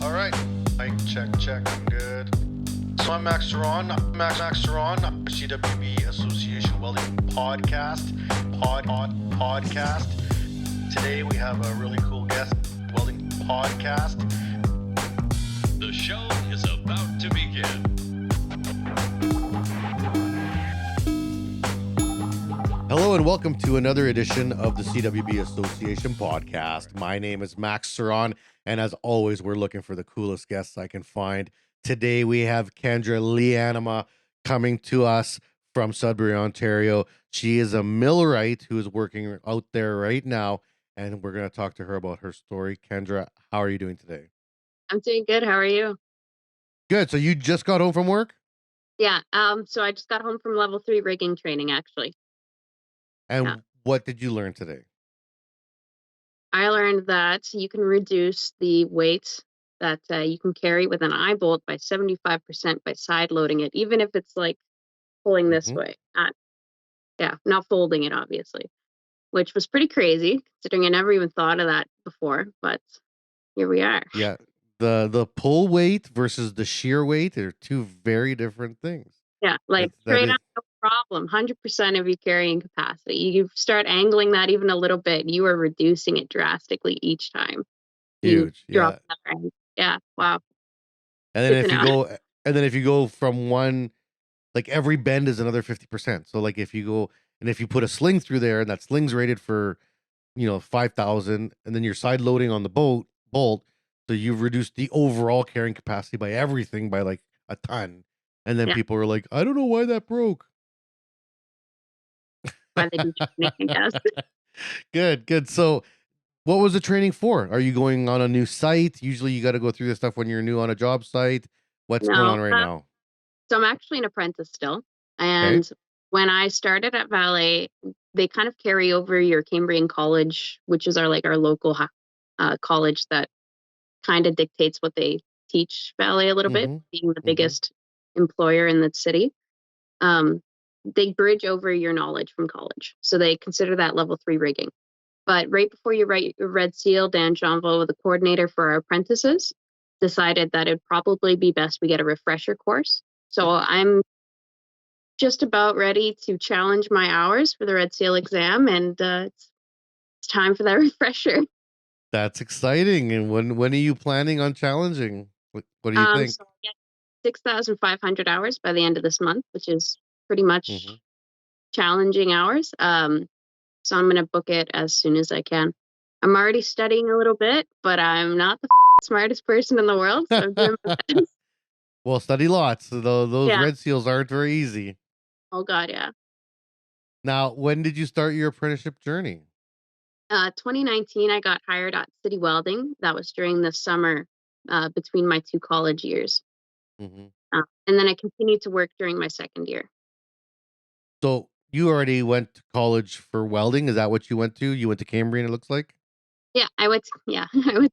All right. Mic check. I'm good. So I'm Max Ceron. CWB Association Welding Podcast. Podcast. Today we have a really cool guest. Welding Podcast. The show is about to begin. Hello and welcome to another edition of the CWB Association podcast. My name is Max Ceron, and as always, we're looking for the coolest guests I can find. Today we have Kendra Liinamaa coming to us from Sudbury, Ontario. She is a millwright who is working out there right now, and we're going to talk to her about her story. Kendra, how are you doing today? I'm doing good. How are you? Good. So you just got home from work? Yeah. So I just got home from level 3 rigging training, actually. And Yeah. what did you learn today? I learned that you can reduce the weight that you can carry with an eye bolt by 75% by side loading it, even if it's like pulling this way. Not folding it, obviously, which was pretty crazy considering I never even thought of that before. But here we are. Yeah. The pull weight versus the shear weight are two very different things. Yeah, like That straight is up, no problem. 100% of your carrying capacity. You start angling that even a little bit, you are reducing it drastically each time you huge. drop Yeah. that angle. Yeah, wow. And then Good to if you go from one, like every bend is another 50%. So like if you put a sling through there and that sling's rated for, 5,000, and then you're side loading on the bolt, so you've reduced the overall carrying capacity by everything by like a ton. And then Yeah. people were like, I don't know why that broke. Why they do training, I guess. Good. So what was the training for? Are you going on a new site? Usually you got to go through this stuff when you're new on a job site. What's going No, on right now? so I'm actually an apprentice still. Okay. And when I started at Valet, they kind of carry over your Cambrian College, which is our local college that kind of dictates what they teach Valet a little bit, being the biggest employer in the city. They bridge over your knowledge from college. So they consider that level 3 rigging. But right before you write your red seal, Dan Johnville, the coordinator for our apprentices, decided that it'd probably be best we get a refresher course. So I'm just about ready to challenge my hours for the red seal exam, and it's time for that refresher. That's exciting. And when are you planning on challenging? What do you think? So I get 6,500 hours by the end of this month, which is pretty much challenging hours. So I'm going to book it as soon as I can. I'm already studying a little bit, but I'm not the smartest person in the world, so I'm doing my best. Well, study lots. Those Yeah. red seals aren't very easy. Oh, God, yeah. Now, when did you start your apprenticeship journey? 2019, I got hired at City Welding. That was during the summer between my 2 college years. Mhm. And then I continued to work during my second year. So you already went to college for welding. Is that what you went to? You went to Cambrian, it looks like? Yeah, I went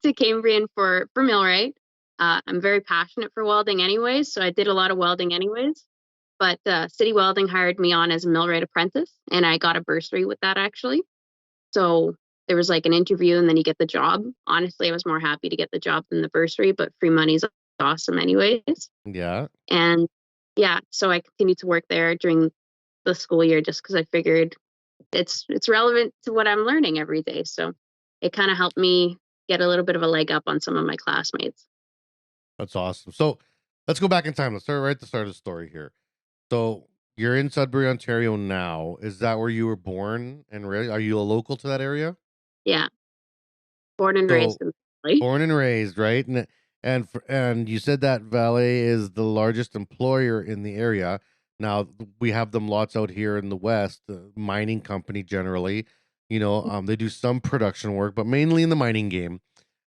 to Cambrian for Millwright. I'm very passionate for welding anyways, so I did a lot of welding anyways. But City Welding hired me on as a Millwright Apprentice, and I got a bursary with that, actually. So there was like an interview, and then you get the job. Honestly, I was more happy to get the job than the bursary, but free money's awesome anyways. Yeah. And yeah, so I continued to work there during the school year just because I figured it's relevant to what I'm learning every day. So it kind of helped me get a little bit of a leg up on some of my classmates. That's awesome. So let's go back in time. Let's start right at the start of the story here. So you're in Sudbury, Ontario now. Is that where you were born and raised? Are you a local to that area? Yeah, born and So raised in Philly. born and raised, right? And you said that Valet is the largest employer in the area. Now we have them lots out here in the West, mining company generally. They do some production work, but mainly in the mining game.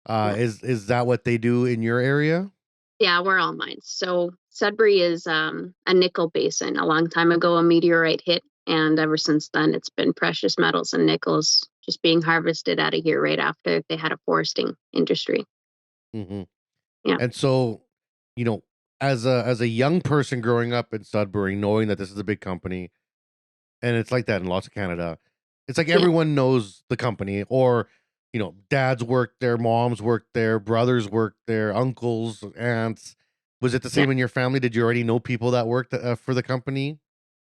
Yeah. Is that what they do in your area? Yeah, we're all mines. So Sudbury is a nickel basin. A long time ago, a meteorite hit, and ever since then, it's been precious metals and nickels just being harvested out of here right after they had a foresting industry. Mm-hmm. Yeah. And so, as a young person growing up in Sudbury, knowing that this is a big company, and it's like that in lots of Canada, it's like Yeah. everyone knows the company, or dads worked there, moms worked there, brothers worked there, uncles, aunts. Was it the Yeah. same in your family? Did you already know people that worked for the company?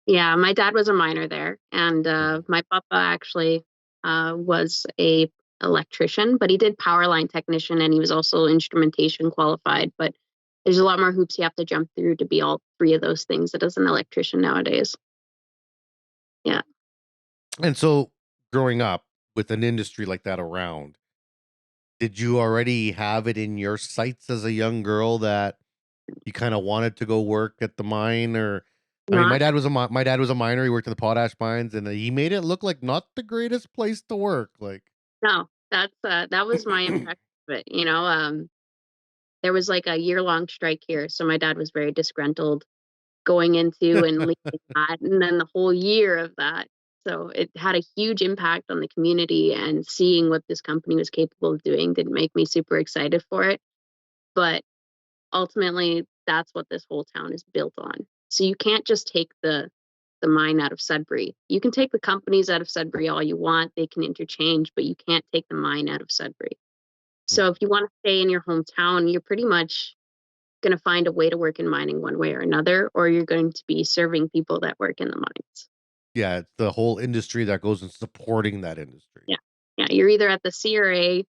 Yeah, my dad was a miner there, and Mhm. my papa actually was a electrician, but he did power line technician, and he was also instrumentation qualified. But there's a lot more hoops you have to jump through to be all three of those things as an electrician nowadays. Yeah. And so, growing up with an industry like that around, did you already have it in your sights as a young girl that you kind of wanted to go work at the mine? Or I mean, my Not dad was my dad was a miner. He worked in the potash mines, and he made it look like not the greatest place to work. Like, No, that was my impression of it. There was like a year-long strike here, so my dad was very disgruntled going into and leaving that, and then the whole year of that. So it had a huge impact on the community, and seeing what this company was capable of doing didn't make me super excited for it. But ultimately, that's what this whole town is built on. So you can't just take the mine out of Sudbury. You can take the companies out of Sudbury all you want. They can interchange, but you can't take the mine out of Sudbury. So if Mhm. you want to stay in your hometown, you're pretty much going to find a way to work in mining one way or another, or you're going to be serving people that work in the mines. Yeah, it's the whole industry that goes in supporting that industry. Yeah. Yeah. You're either at the CRA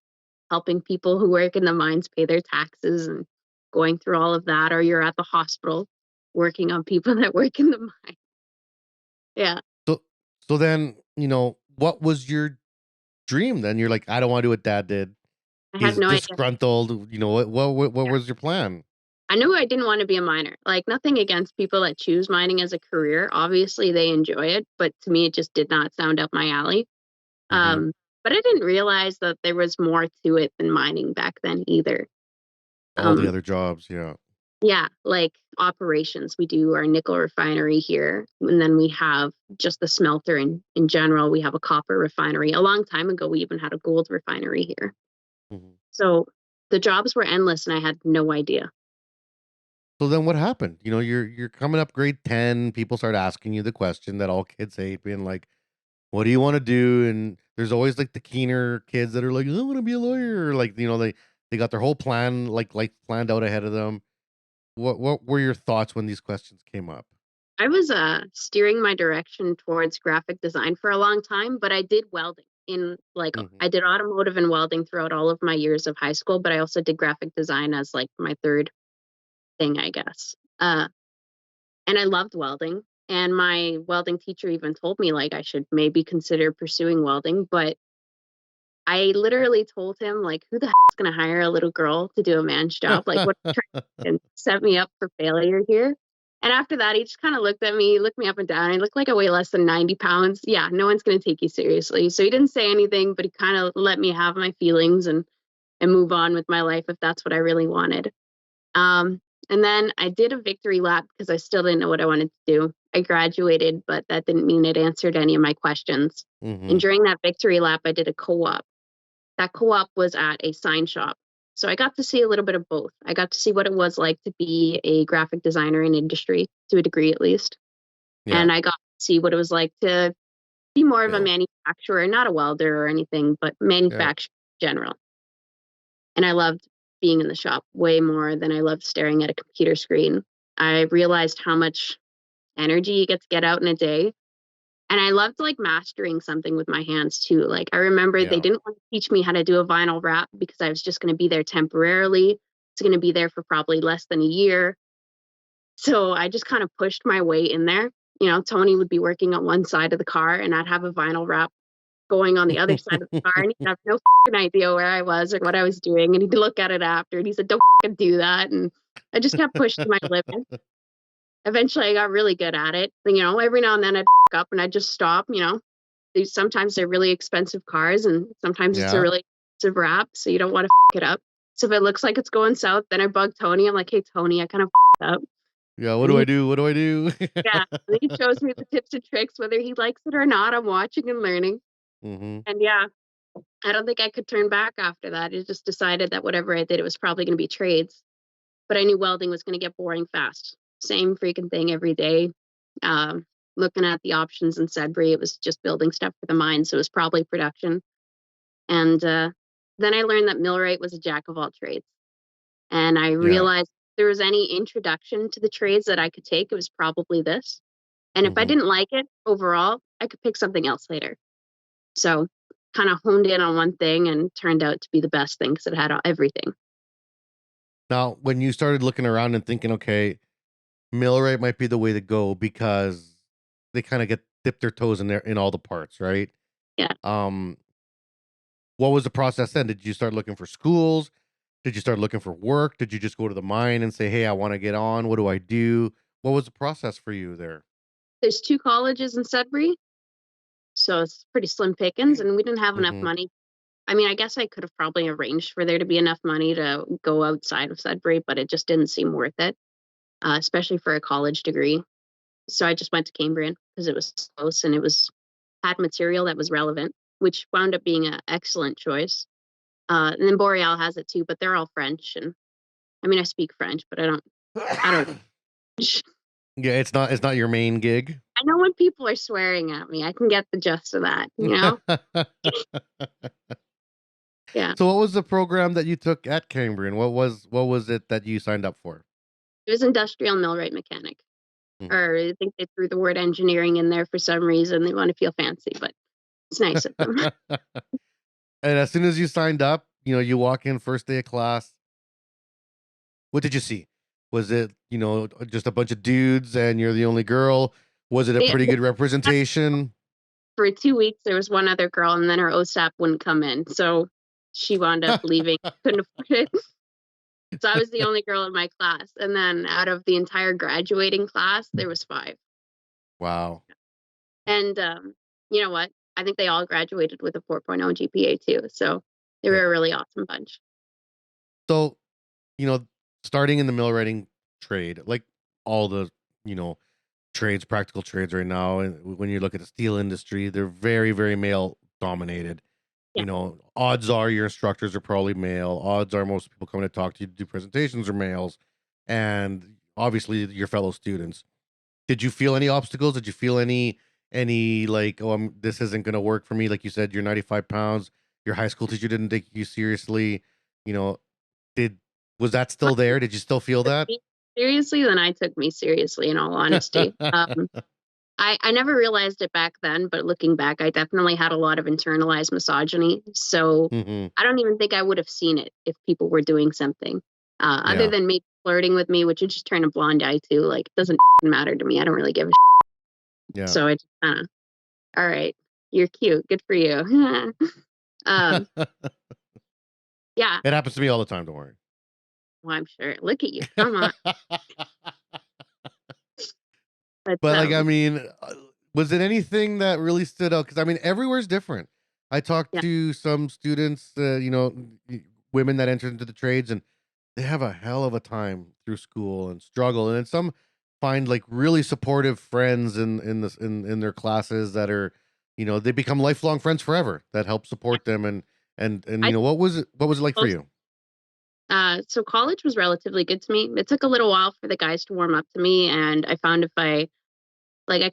helping people who work in the mines pay their taxes and going through all of that, or you're at the hospital working on people that work in the mine. Yeah. So so then, what was your dream then? You're like, I don't want to do what dad did. I had He's no idea. disgruntled. What was your plan? I knew I didn't want to be a miner. Like, nothing against people that choose mining as a career. Obviously, they enjoy it, but to me, it just did not sound up my alley. Hmm. Um, but I didn't realize that there was more to it than mining back then either. All the Um, other jobs, yeah. yeah, like operations. We do our nickel refinery here, and then we have just the smelter in general. We have a copper refinery. A long time ago, we even had a gold refinery here. Mhm. So the jobs were endless, and I had no idea. So then what happened? You're coming up grade 10, people start asking you the question that all kids hate, being like, what do you want to do? And there's always like the keener kids that are like, I want to be a lawyer. Like, they got their whole plan like planned out ahead of them. What were your thoughts when these questions came up? I was steering my direction towards graphic design for a long time, but I did welding in like Hmm. I did automotive and welding throughout all of my years of high school, but I also did graphic design as like my third thing, I guess. And I loved welding. And my welding teacher even told me like I should maybe consider pursuing welding, but I literally told him like, who the heck is gonna hire a little girl to do a man's job? Like, what and set me up for failure here. And after that, he just kind of looked at me, looked me up and down. I looked like I weigh less than 90 pounds. Yeah, no one's going to take you seriously. So he didn't say anything, but he kind of let me have my feelings and move on with my life if that's what I really wanted. Um, and then I did a victory lap because I still didn't know what I wanted to do. I graduated, but that didn't mean it answered any of my questions. And Hmm. during that victory lap, I did a co-op. That co-op was at a sign shop. So I got to see a little bit of both. I got to see what it was like to be a graphic designer in industry, to a degree at least. Yeah. And I got to see what it was like to be more of a Build. manufacturer, not a welder or anything, but Yeah. manufacturer in general. And I loved being in the shop way more than I loved staring at a computer screen. I realized how much energy you get to get out in a day. And I loved like mastering something with my hands too. Like I remember they Yeah. didn't want to teach me how to do a vinyl wrap because I was just going to be there temporarily. It's going to be there for probably less than a year. So I just kind of pushed my way in there. Tony would be working on one side of the car and I'd have a vinyl wrap going on the other side of the car, and he'd have no idea where I was or what I was doing. And he'd look at it after and he said, don't do that. And I just kept pushing my limit. Eventually I got really good at it. Every now and then I'd up and I'd just stop. Sometimes they're really expensive cars and sometimes it's a Yeah. really expensive wrap, so you don't want to it up. So if it looks like it's going south, then I bug Tony. I'm like, hey Tony, I kind of up. Yeah. What And do I he do? What do I do? yeah, and he shows me the tips and tricks, whether he likes it or not. I'm watching and learning. Hmm. And yeah, I don't think I could turn back after that. I just decided that whatever I did, it was probably going to be trades. But I knew welding was going to get boring fast. Same freaking thing every day. Looking at the options in Sudbury, it was just building stuff for the mine, so it was probably production. And then I learned that millwright was a jack of all trades. And I Yeah. realized if there was any introduction to the trades that I could take, it was probably this. And if I Mhm. didn't like it overall, I could pick something else later. So kind of honed in on one thing and turned out to be the best thing because it had everything. Now, when you started looking around and thinking, okay, millwright might be the way to go because they kind of get dip their toes in there in all the parts, right? Yeah. Um, what was the process then? Did you start looking for schools? Did you start looking for work? Did you just go to the mine and say, "Hey, I want to get on. What do I do?" What was the process for you there? There's 2 colleges in Sudbury, so it's pretty slim pickings, and we didn't have enough Mhm. money. I mean, I guess I could have probably arranged for there to be enough money to go outside of Sudbury, but it just didn't seem worth it, especially for a college degree. So I just went to Cambrian because it was close and had material that was relevant, which wound up being an excellent choice. And then Boreal has it too, but they're all French, and I mean, I speak French, but I don't. Yeah, it's not your main gig. I know when people are swearing at me, I can get the gist of that, you know? Yeah. So what was the program that you took at Cambrian? What was it that you signed up for? It was industrial millwright mechanic. Mhm. Or I think they threw the word engineering in there for some reason. They want to feel fancy, but it's nice of them. And as soon as you signed up, you walk in first day of class. What did you see? Was it, just a bunch of dudes and you're the only girl? Was it a They, pretty good representation? for 2 weeks, there was one other girl, and then her OSAP wouldn't come in. So she wound up leaving. Couldn't afford it. So I was the only girl in my class. And then out of the entire graduating class, there was 5. Wow. And you know what? I think they all graduated with a 4.0 GPA too. So they Yeah. were a really awesome bunch. So, you know, starting in the millwrighting trade, like all the, you know, trades, practical trades right now, and when you look at the steel industry, they're very, very male dominated. Yeah. Odds are your instructors are probably male. Odds are most people coming to talk to you to do presentations are males, and obviously your fellow students. Did you feel any obstacles? Did you feel any like, oh, this isn't going to work for me? Like you said, you're 95 pounds. Your high school teacher didn't take you seriously. You know, did was that still there? Did you still feel Took that? me seriously than I took me seriously, in all honesty. I never realized it back then, but looking back, I definitely had a lot of internalized misogyny. So Hmm. I don't even think I would have seen it if people were doing something other Yeah, than maybe flirting with me, which would just turn a blind eye to. Like, it doesn't matter to me. I don't really give a yeah. So I just kind of, all right, you're cute. Good for you. um, yeah, It happens to me all the time. Don't worry. well, I'm sure. Look at you. Come on. But But like, I mean, was it anything that really stood out? Because I mean, everywhere's different. I talked yeah, to some students, women that enter into the trades, and they have a hell of a time through school and struggle, and then some find like really supportive friends in their classes that are, they become lifelong friends forever that help support them, and I what was it like for most you? so college was relatively good to me. It took a little while for the guys to warm up to me, and I found if I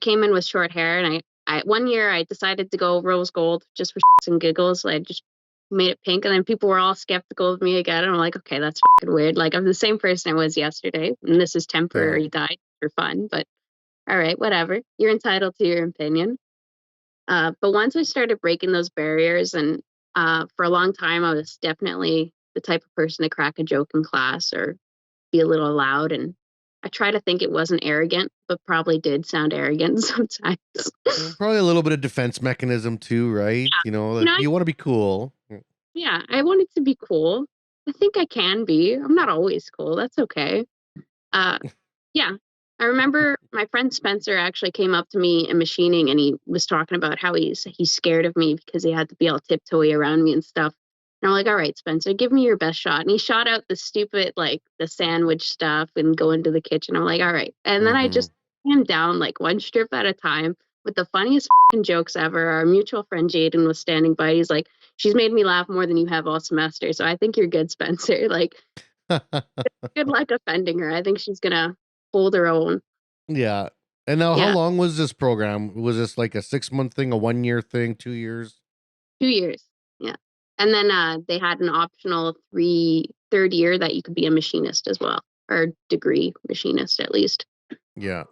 came in with short hair, and I one year I decided to go rose gold just for shits and giggles. I just made it pink, and then people were all skeptical of me again. And I'm like, okay, that's fucking weird. Like, I'm the same person I was yesterday, and this is Yeah. temporary dye for fun. But all right, whatever. You're entitled to your opinion. But once I started breaking those barriers, and for a long time, I was definitely the type of person to crack a joke in class or be a little loud. And I try to think it wasn't arrogant, but probably did sound arrogant sometimes. Probably a little bit of defense mechanism too, right? You know, Like you want to be cool. yeah, I wanted to be cool. I think I can be. I'm not always cool. That's okay. Uh, yeah. I remember my friend Spencer actually came up to me in machining, and he was talking about how he's scared of me because he had to be all tiptoey around me and stuff. And I'm like, all right, Spencer, give me your best shot. And he shot out the stupid, like the sandwich stuff and go into the kitchen. I'm like, all right. And then I Hmm. just him down like one strip at a time with the funniest jokes ever. Our mutual friend Jaden was standing by. He's like, she's made me laugh more than you have all semester. So I think you're good, Spencer. Like, good luck offending her. I think she's gonna hold her own. Yeah. And now, how Yeah, long was this program? Was this like a 6-month thing, a 1-year thing, 2 years? 2 years. Yeah. And then they had an optional third year that you could be a machinist as well, or degree machinist at least. Yeah.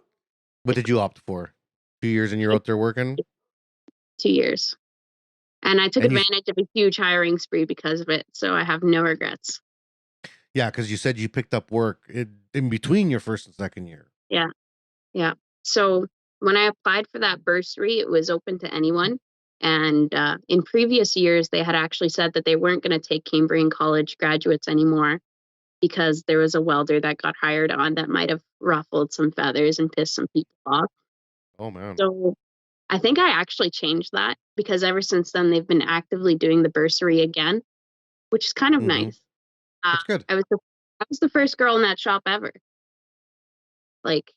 What did you opt for? 2 years and you're out there working? 2 years. And I took And you, advantage of a huge hiring spree because of it. So I have no regrets. yeah, because you said you picked up work in between your first and second year. Yeah. Yeah. So when I applied for that bursary, it was open to anyone. And in previous years, they had actually said that they weren't going to take Cambrian College graduates anymore because there was a welder that got hired on that might have ruffled some feathers and pissed some people off. Oh man. So I think I actually changed that because ever since then, they've been actively doing the bursary again, which is kind of Mm-hmm. nice. That's good. I was the first girl in that shop ever, like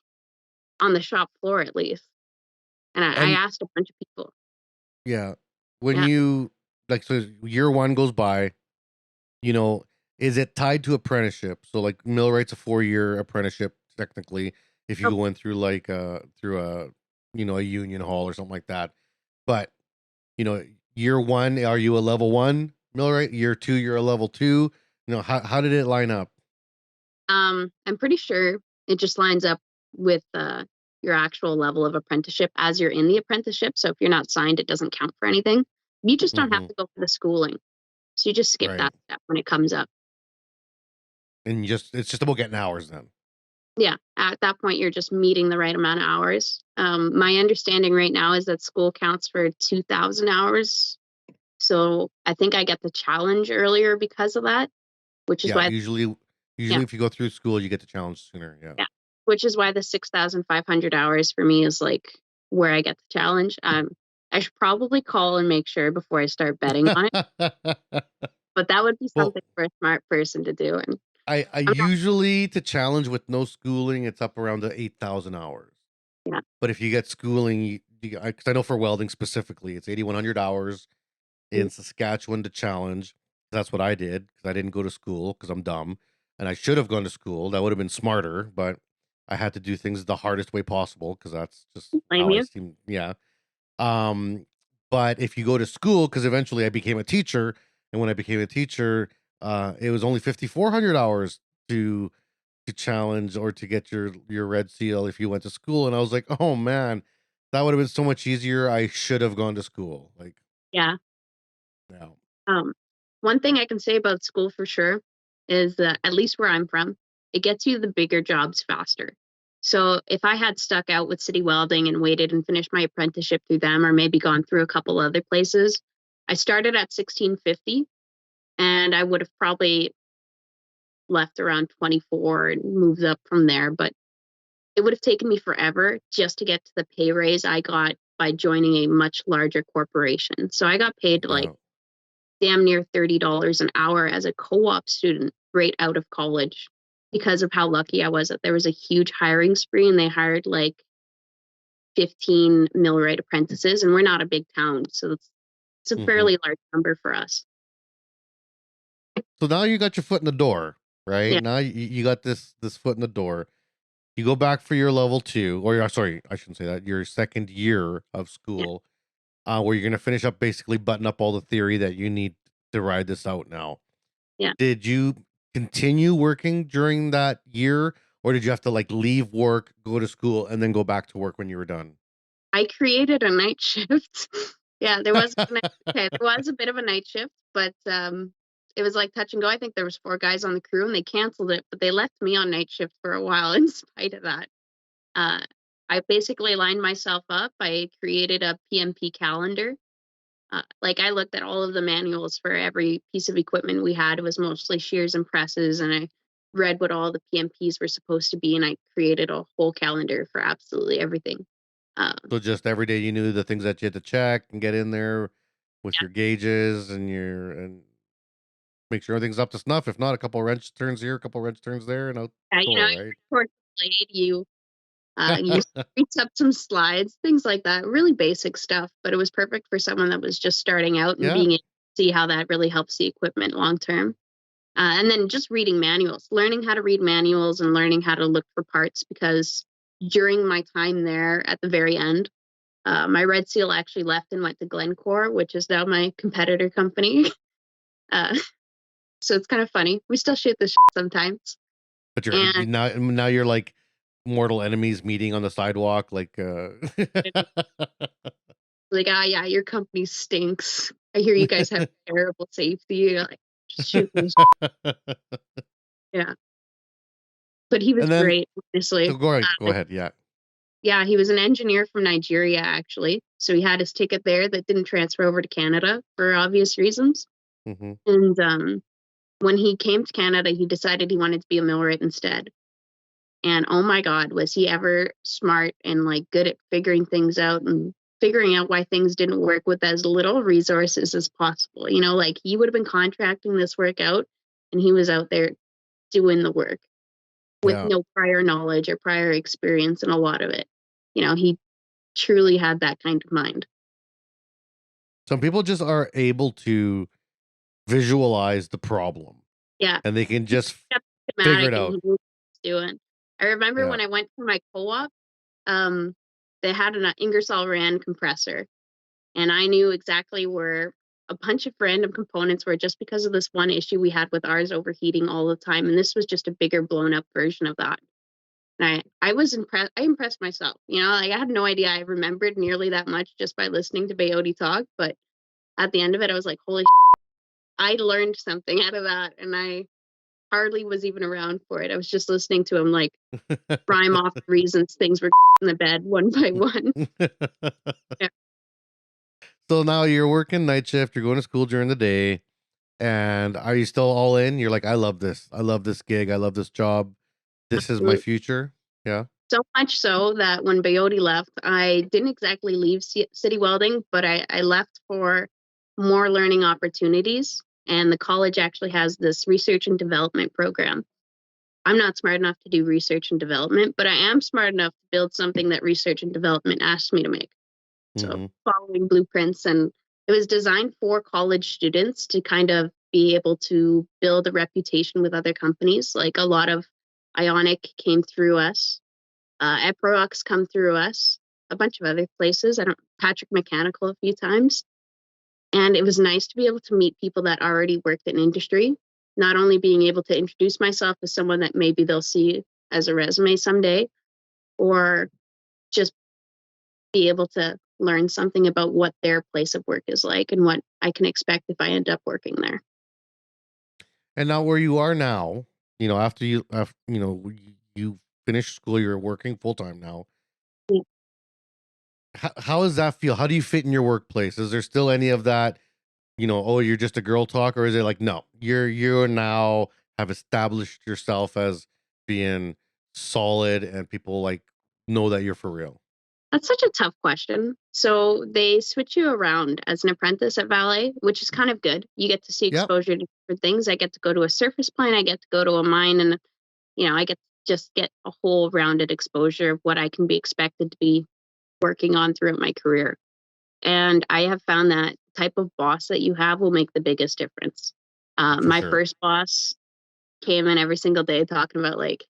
on the shop floor at least. And I And asked a bunch of people. yeah, when Yeah. you like, so year one goes by, you know, is it tied to apprenticeship? So like Millwright's a 4-year apprenticeship technically, if you Oh, go in through like through a a union hall or something like that. But year one, are you a level one Millwright? Year two, you're a level two. How did it line up? I'm pretty sure it just lines up with your actual level of apprenticeship as you're in the apprenticeship. So if you're not signed, it doesn't count for anything. You just don't have Mm-hmm. to go for the schooling. So you just skip Right. that step when it comes up. And it's just about getting hours then. Yeah, at that point, you're just meeting the right amount of hours. My understanding right now is that school counts for 2,000 hours. So I think I get the challenge earlier because of that, which is Yeah, why, usually yeah, if you go through school, you get the challenge sooner. Yeah. yeah, which is why the 6,500 hours for me is like where I get the challenge. I should probably call and make sure before I start betting on it, but that would be Well, something for a smart person to do. And I I'm not, usually to challenge with no schooling, it's up around the 8,000 hours. yeah, But if you get schooling, because I know for welding specifically, it's 8,100 hours mm, in Saskatchewan to challenge. That's what I did because I didn't go to school because I'm dumb, and I should have gone to school. That would have been smarter, but I had to do things the hardest way possible because that's just blame how I you. seem. Yeah. Um, but if you go to school, because eventually I became a teacher, and when I became a teacher, it was only 5,400 hours to challenge or to get your red seal if you went to school. And I was like, oh man, that would have been so much easier. I should have gone to school. Like, Yeah. yeah. Um, One thing I can say about school for sure is that at least where I'm from, it gets you the bigger jobs faster. So if I had stuck out with City Welding and waited and finished my apprenticeship through them, or maybe gone through a couple other places, I started at 1650, and I would have probably left around 24 and moved up from there. But it would have taken me forever just to get to the pay raise I got by joining a much larger corporation. So I got paid like Yeah. damn near $30 an hour as a co-op student right out of college because of how lucky I was that there was a huge hiring spree and they hired like 15 millwright apprentices, and we're not a big town, so it's a Hmm. fairly large number for us. So now you got your foot in the door, right? Yeah, Now you got this foot in the door. You go back for your level two, or sorry, I shouldn't say that. Your second year of yeah, school, where you're going to finish up, basically button up all the theory that you need to ride this out now. yeah. Did you continue working during that year, or did you have to like leave work, go to school, and then go back to work when you were done? I created a night shift. Yeah, there was a bit of a night shift, but it was like touch and go. I think there was 4 guys on the crew and they canceled it, but they left me on night shift for a while in spite of that. Uh, I basically lined myself up. I created a PMP calendar. Like I looked at all of the manuals for every piece of equipment we had. It was mostly shears and presses, and I read what all the PMPs were supposed to be, and I created a whole calendar for absolutely everything. Uh, So just every day you knew the things that you had to check and get in there with yeah, your gauges and make sure everything's up to snuff. If not, a couple wrench turns here, a couple wrench turns there, and out the you know, door, you right? record the blade, you reach up some slides, things like that. Really basic stuff, but it was perfect for someone that was just starting out and Yeah. being able to see how that really helps the equipment long term. And then just reading manuals, learning how to read manuals and learning how to look for parts because during my time there at the very end, my Red Seal actually left and went to Glencore, which is now my competitor company. Uh, so it's kind of funny. We still shoot this sometimes. But you're And now you're like mortal enemies meeting on the sidewalk, like like, yeah, your company stinks. I hear you guys have terrible safety. You're like, just shoot me. Yeah. But he was And then great, honestly. go ahead, yeah. Yeah, he was an engineer from Nigeria, actually. So he had his ticket there that didn't transfer over to Canada for obvious reasons. Mm-hmm. And when he came to Canada, he decided he wanted to be a millwright instead. And oh my God, was he ever smart and like good at figuring things out and figuring out why things didn't work with as little resources as possible. You know, like he would have been contracting this work out and he was out there doing the work with Yeah. no prior knowledge or prior experience in a lot of it. You know, he truly had that kind of mind. Some people just are able to visualize the problem. Yeah. And they can just Kept figure schematic it and out. he knew what he was doing. I remember Yeah. when I went for my co-op, they had an Ingersoll Rand compressor. And I knew exactly where a bunch of random components were just because of this one issue we had with ours overheating all the time. And this was just a bigger blown up version of that. And I was impressed. I impressed myself. You know, like I had no idea I remembered nearly that much just by listening to Bayote talk. But at the end of it, I was like, holy shit, I learned something out of that. And I hardly was even around for it. I was just listening to him like rhyme off the reasons things were in the bed one by one. Yeah. So now you're working night shift, you're going to school during the day, and are you still all in? You're like, I love this. I love this gig. I love this job. This is my future. Yeah. So much so that when Bayote left, I didn't exactly leave City Welding, but I left for more learning opportunities. And the college actually has this research and development program. I'm not smart enough to do research and development, but I am smart enough to build something that research and development asked me to make. Mm-hmm. So following blueprints, and it was designed for college students to kind of be able to build a reputation with other companies. Like a lot of Ionic came through us, Eprox come through us, a bunch of other places. Patrick Mechanical a few times. And it was nice to be able to meet people that already worked in industry, not only being able to introduce myself as someone that maybe they'll see as a resume someday, or just be able to learn something about what their place of work is like and what I can expect if I end up working there. And now where you are now, after you finish school, you're working full time now. Yeah. How does that feel? How do you fit in your workplace? Is there still any of that, oh, you're just a girl talk, or is it like, no, you're now have established yourself as being solid and people like know that you're for real? That's such a tough question. So they switch you around as an apprentice at Valet, which is kind of good. You get to see Yep. exposure to different things. I get to go to a surface plant, I get to go to a mine, and I get to just get a whole rounded exposure of what I can be expected to be working on throughout my career. And I have found that type of boss that you have will make the biggest difference. For My sure. first boss came in every single day talking about like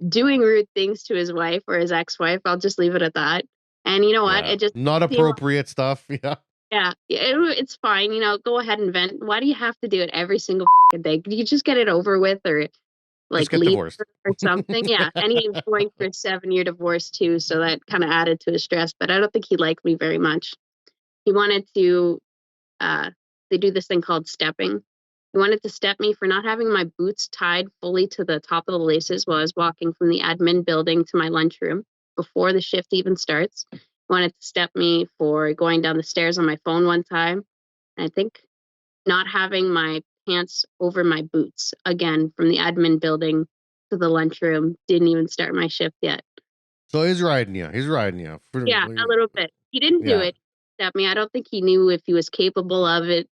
doing rude things to his wife or his ex-wife. I'll just leave it at that. And you know what? Yeah. It just Not appropriate stuff. Yeah. yeah, it's fine. Go ahead and vent. Why do you have to do it every single day? Could you just get it over with or Just like get leave divorced. or something? Yeah. And he was going for a 7-year divorce too, so that kind of added to his stress. But I don't think he liked me very much. He wanted to. They do this thing called stepping. He wanted to step me for not having my boots tied fully to the top of the laces while I was walking from the admin building to my lunchroom before the shift even starts. He wanted to step me for going down the stairs on my phone one time. And I think not having my pants over my boots again from the admin building to the lunchroom. Didn't even start my shift yet. So he's riding you. He's riding you. Yeah, a little bit. He didn't do Yeah. it. Step me. I don't think he knew if he was capable of it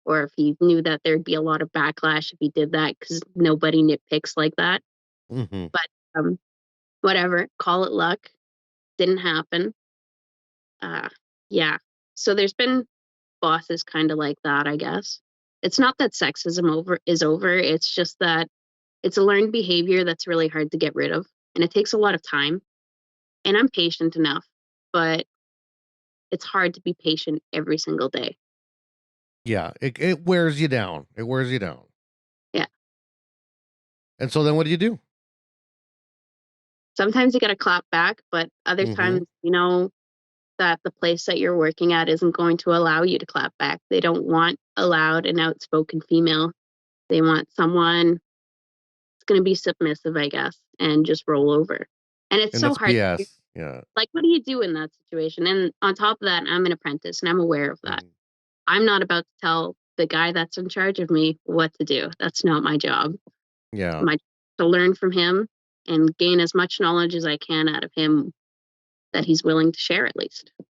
or if he knew that there'd be a lot of backlash if he did that because nobody nitpicks like that. Mm-hmm. But whatever, call it luck. Didn't happen. Yeah. So there's been bosses kind of like that, I guess. It's not that sexism is over. It's just that it's a learned behavior that's really hard to get rid of. And it takes a lot of time. And I'm patient enough, but it's hard to be patient every single day. Yeah, it wears you down. It wears you down. Yeah. And so then what do you do? Sometimes you got to clap back, but other Mm-hmm. times, that the place that you're working at isn't going to allow you to clap back. They don't want a loud and outspoken female. They want someone that's going to be submissive, I guess, and just roll over. And it's And so that's hard. BS. Yeah. Like, what do you do in that situation? And on top of that, I'm an apprentice and I'm aware of that. Mhm. I'm not about to tell the guy that's in charge of me what to do. That's not my job. Yeah. My to learn from him and gain as much knowledge as I can out of him that he's willing to share at least. But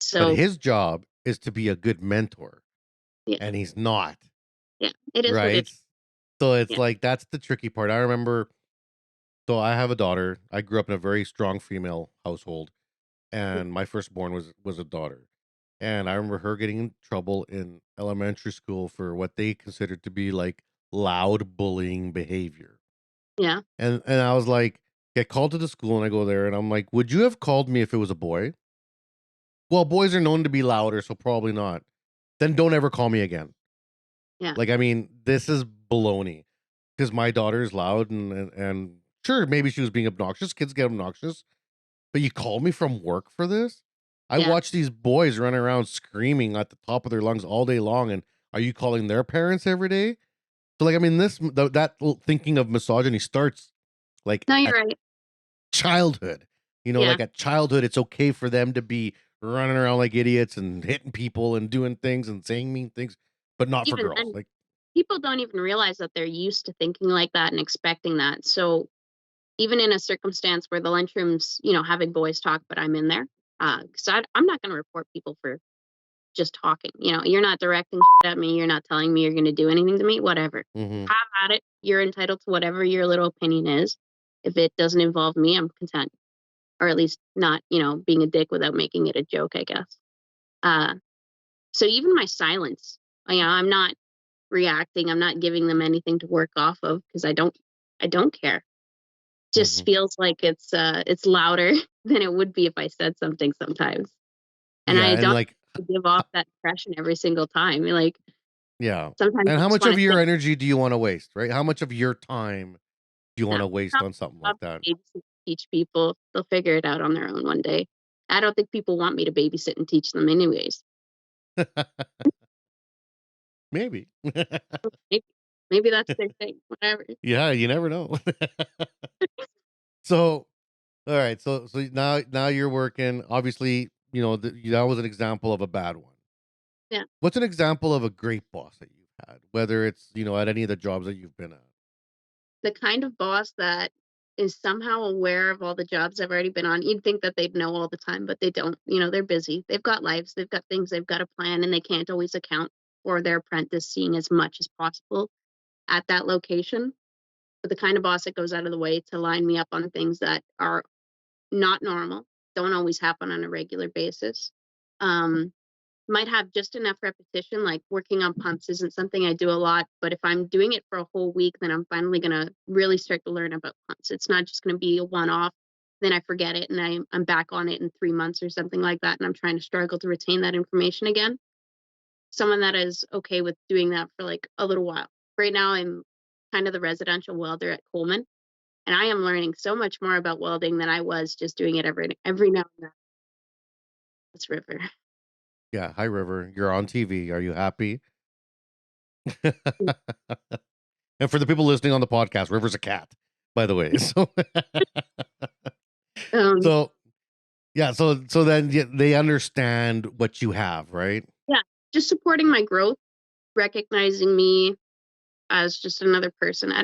So his job is to be a good mentor, yeah, and he's not, yeah, it is what it right? is. So it's Yeah. like that's the tricky part. I remember, so I have a daughter. I grew up in a very strong female household, and my firstborn was a daughter. And I remember her getting in trouble in elementary school for what they considered to be like loud bullying behavior. Yeah. And I was like, get called to the school, and I go there, and I'm like, would you have called me if it was a boy? Well, boys are known to be louder, so probably not. Then don't ever call me again. Yeah. Like, I mean, this is baloney because my daughter is loud, and sure, maybe she was being obnoxious. Kids get obnoxious, but you called me from work for this? I Yeah. watch these boys run around screaming at the top of their lungs all day long, and are you calling their parents every day? So, like, I mean, thinking of misogyny starts like No, you're at right. childhood. Yeah. Like at childhood, it's okay for them to be running around like idiots and hitting people and doing things and saying mean things, but not for Even girls. then, Like, people don't even realize that they're used to thinking like that and expecting that. So even in a circumstance where the lunchroom's, having boys talk, but I'm in there, because I'm not going to report people for just talking. You're not directing shit at me. You're not telling me you're going to do anything to me. Whatever. mhm. Have at it. You're entitled to whatever your little opinion is. If it doesn't involve me, I'm content, or at least not, being a dick without making it a joke, I guess. Uh, so even my silence, I'm not reacting. I'm not giving them anything to work off of because I don't care. Just Mhm. feels like it's louder than it would be if I said something sometimes. And Yeah, I and don't like, give off that impression every single time. Like yeah. sometimes And I how just much want of to your say, energy do you want to waste, right? How much of your time do you no, want to waste not on something not like that? babysit, teach people. They'll figure it out on their own one day. I don't think people want me to babysit and teach them anyways. Maybe. Maybe, maybe that's their thing. Whatever. Yeah, you never know. So, all right. So now you're working. Obviously, that was an example of a bad one. Yeah. What's an example of a great boss that you've had, whether it's at any of the jobs that you've been at? The kind of boss that is somehow aware of all the jobs I've already been on. You'd think that they'd know all the time, but they don't. They're busy. They've got lives, they've got things they've got to plan, and they can't always account for their apprentice seeing as much as possible at that location. But the kind of boss that goes out of the way to line me up on things that are not normal, don't always happen on a regular basis. Um, might have just enough repetition, like working on pumps isn't something I do a lot, but if I'm doing it for a whole week, then I'm finally going to really start to learn about pumps. It's not just going to be a one-off, then I forget it and I'm back on it in 3 months or something like that, and I'm trying to struggle to retain that information again. Someone that is okay with doing that for like a little while. Right now I'm kind of the residential welder at Coleman, and I am learning so much more about welding than I was just doing it every now and then. This river. Yeah. Hi, River. You're on TV. Are you happy? And for the people listening on the podcast, River's a cat, by the way. So, Um, so yeah. So then they understand what you have, right? yeah, just supporting my growth, recognizing me as just another person. I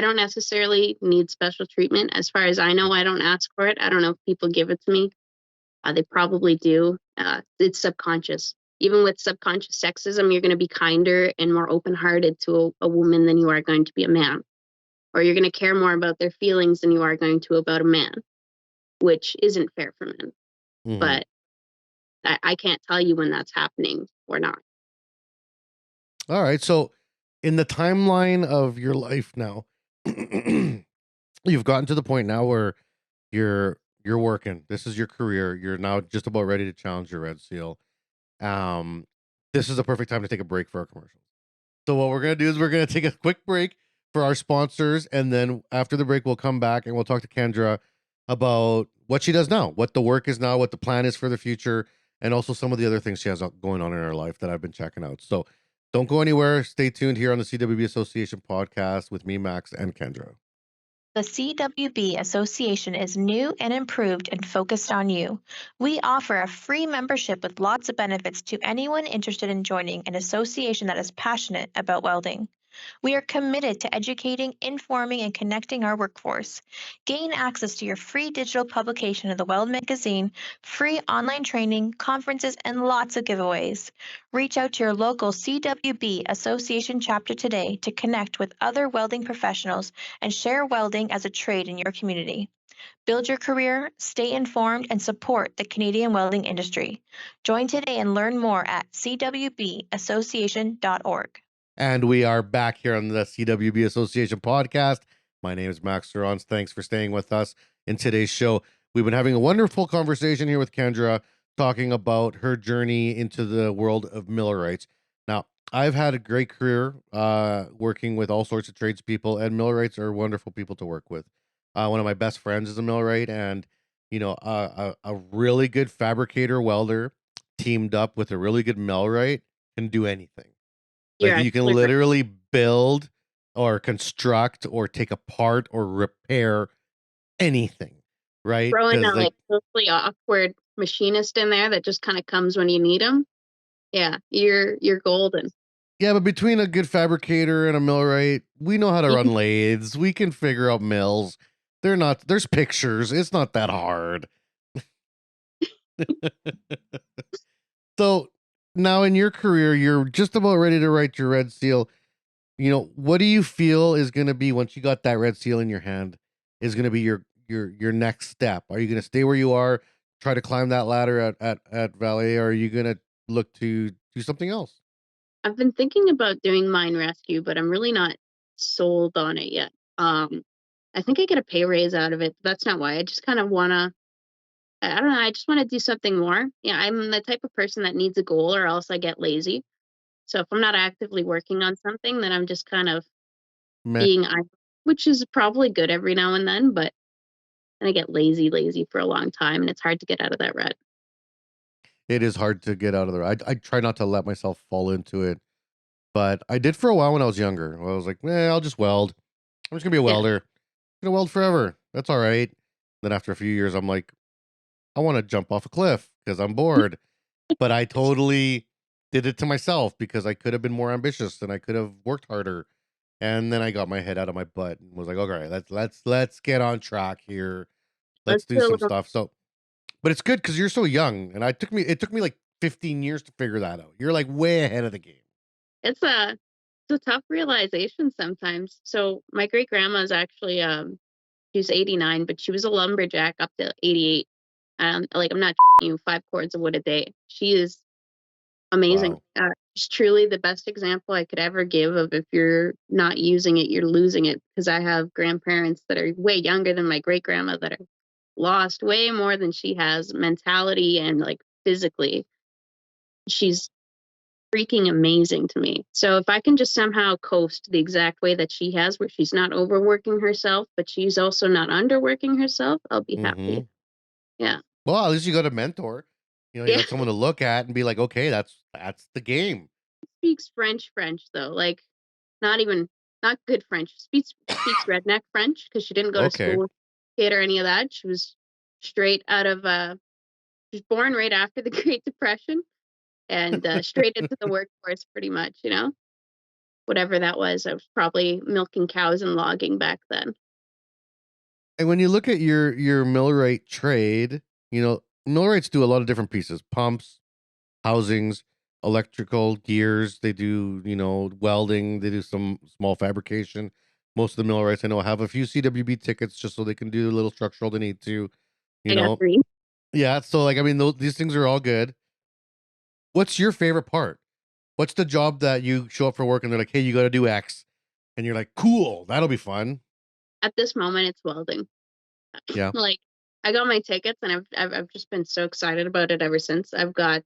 don't necessarily need special treatment. As far as I know, I don't ask for it. I don't know if people give it to me. They probably do. It's subconscious. Even with subconscious sexism, you're going to be kinder and more open-hearted to a woman than you are going to be a man. Or you're going to care more about their feelings than you are going to about a man, which isn't fair for men. Mhm. But I can't tell you when that's happening or not. All right. So, in the timeline of your life now, you've gotten to the point now where you're working. This is your career. You're now just about ready to challenge your red seal. Um, this is the perfect time to take a break for our commercials. So what we're going to do is we're going to take a quick break for our sponsors. And then after the break, we'll come back and we'll talk to Kendra about what she does now, what the work is now, what the plan is for the future, and also some of the other things she has going on in her life that I've been checking out. So don't go anywhere. Stay tuned here on the CWB Association podcast with me, Max, and Kendra. The CWB Association is new and improved and focused on you. We offer a free membership with lots of benefits to anyone interested in joining an association that is passionate about welding. We are committed to educating, informing, and connecting our workforce. Gain access to your free digital publication of the Weld magazine, free online training, conferences, and lots of giveaways. Reach out to your local CWB Association chapter today to connect with other welding professionals and share welding as a trade in your community. Build your career, stay informed, and support the Canadian welding industry. Join today and learn more at cwbassociation.org. And we are back here on the CWB Association podcast. My name is Max Ceron. Thanks for staying with us in today's show. We've been having a wonderful conversation here with Kendra, talking about her journey into the world of millwrights. Now, I've had a great career working with all sorts of tradespeople, and millwrights are wonderful people to work with. One of my best friends is a millwright, and a really good fabricator welder teamed up with a really good millwright can do anything. You're Like you can actually right. literally build or construct or take apart or repair anything, right? Throw in Because a like totally awkward machinist in there that just kind of comes when you need him. Yeah, you're golden. yeah, but between a good fabricator and a millwright, we know how to run lathes. We can figure out mills. There's pictures. It's not that hard. So now in your career, you're just about ready to write your red seal. What do you feel is going to be, once you got that red seal in your hand, is going to be your next step? Are you going to stay where you are, try to climb that ladder at Valet, or are you going to look to do something else? I've been thinking about doing mine rescue, but I'm really not sold on it yet. I think I get a pay raise out of it. But that's not why. I just kind of wanna. I don't know. I just want to do something more. Yeah, I'm the type of person that needs a goal, or else I get lazy. So if I'm not actively working on something, then I'm just kind of Meh. being idle, which is probably good every now and then. But then I get lazy for a long time, and it's hard to get out of that rut. It is hard to get out of there. I try not to let myself fall into it, but I did for a while when I was younger. I was like, I'll just weld. I'm just gonna be a Yeah. welder. I'm gonna weld forever. That's all right. Then after a few years, I'm like, I want to jump off a cliff because I'm bored. But I totally did it to myself because I could have been more ambitious and I could have worked harder. And then I got my head out of my butt and was like, okay, let's get on track here. Let's Let's do do a some little. stuff. So, but it's good because you're so young, and it took me like 15 years to figure that out. You're like way ahead of the game. It's a tough realization sometimes. So my great grandma is actually she's 89, but she was a lumberjack up to 88. Like I'm not you 5 cords of wood a day. She is amazing. Wow. She's truly the best example I could ever give of if you're not using it, you're losing it. Because I have grandparents that are way younger than my great grandma that are lost way more than she has mentality and like physically. She's freaking amazing to me. So if I can just somehow coast the exact way that she has, where she's not overworking herself, but she's also not underworking herself, I'll be happy. Yeah. Well, at least you got a mentor. You Yeah. got someone to look at and be like, okay, that's the game. Speaks French though. Like not good French. Speaks redneck French because she didn't go to Okay. school with kid or any of that. She was straight out of she was born right after the Great Depression and straight into the workforce pretty much, whatever that was. I was probably milking cows and logging back then. And when you look at your millwright trade, millwrights do a lot of different pieces: pumps, housings, electrical gears. They do, welding. They do some small fabrication. Most of the millwrights I know have a few CWB tickets just so they can do a little structural they need to. You I got know, 3. yeah. So like, I mean, these things are all good. What's your favorite part? What's the job that you show up for work and they're like, hey, you got to do X, and you're like, cool, that'll be fun. At this moment, it's welding. Yeah. Like I got my tickets, and I've just been so excited about it ever since. I've got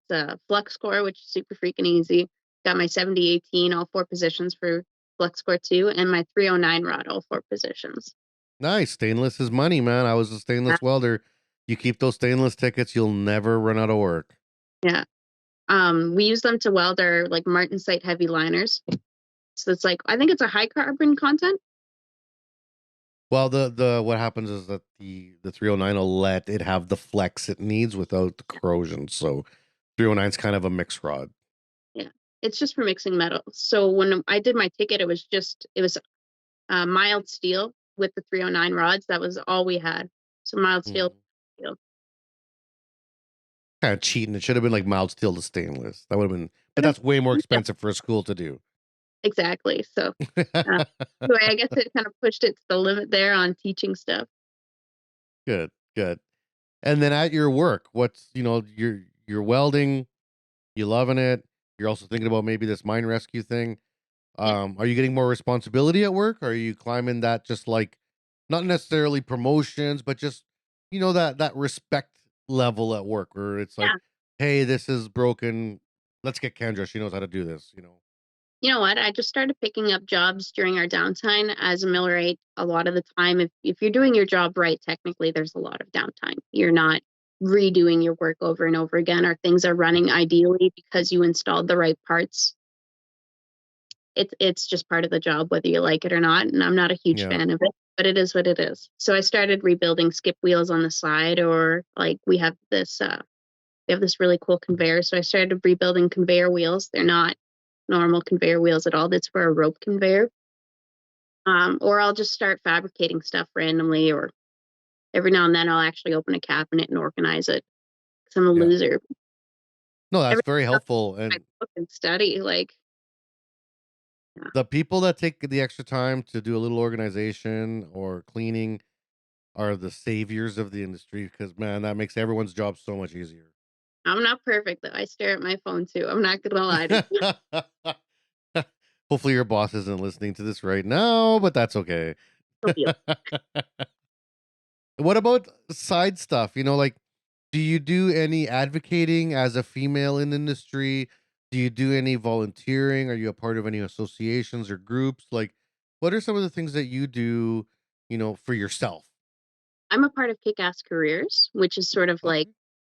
Flux Core, which is super freaking easy. Got my 7018, all 4 positions for Flux Core 2, and my 309 rod, all 4 positions. Nice. Stainless is money, man. I was a stainless welder. You keep those stainless tickets, you'll never run out of work. Yeah. We use them to weld our like martensite heavy liners. So it's like, I think it's a high carbon content. Well, the what happens is that the 309 will let it have the flex it needs without the corrosion. So 309 is kind of a mixed rod. Yeah. It's just for mixing metals. So when I did my ticket, it was mild steel with the 309 rods. That was all we had. So mild steel. Kind of cheating. It should have been like mild steel to stainless. That would have been, but that's way more expensive for a school to do. Exactly. So anyway, I guess it kind of pushed it to the limit there on teaching stuff. Good. And then at your work, what's you're welding, you loving it. You're also thinking about maybe this mine rescue thing. Are you getting more responsibility at work? Or are you climbing that just like not necessarily promotions, but just that respect level at work where it's like, hey, this is broken. Let's get Kendra. She knows how to do this, You know what? I just started picking up jobs during our downtime as a millwright. A lot of the time, if you're doing your job right, technically there's a lot of downtime. You're not redoing your work over and over again, or things are running ideally because you installed the right parts. It's just part of the job, whether you like it or not. And I'm not a huge fan of it, but it is what it is. So I started rebuilding skip wheels on the side, or like we have this really cool conveyor. So I started rebuilding conveyor wheels. They're not normal conveyor wheels at all. That's for a rope conveyor. Or I'll just start fabricating stuff randomly, or every now and then I'll actually open a cabinet and organize it. Because I'm a loser. No, that's very helpful. And I book and study, the people that take the extra time to do a little organization or cleaning are the saviors of the industry, because man, that makes everyone's job so much easier. I'm not perfect though. I stare at my phone too. I'm not gonna lie to you. Hopefully your boss isn't listening to this right now, but that's okay. What about side stuff? Like, do you do any advocating as a female in industry? Do you do any volunteering? Are you a part of any associations or groups? Like, what are some of the things that you do, for yourself? I'm a part of Kick-Ass Careers, which is sort of like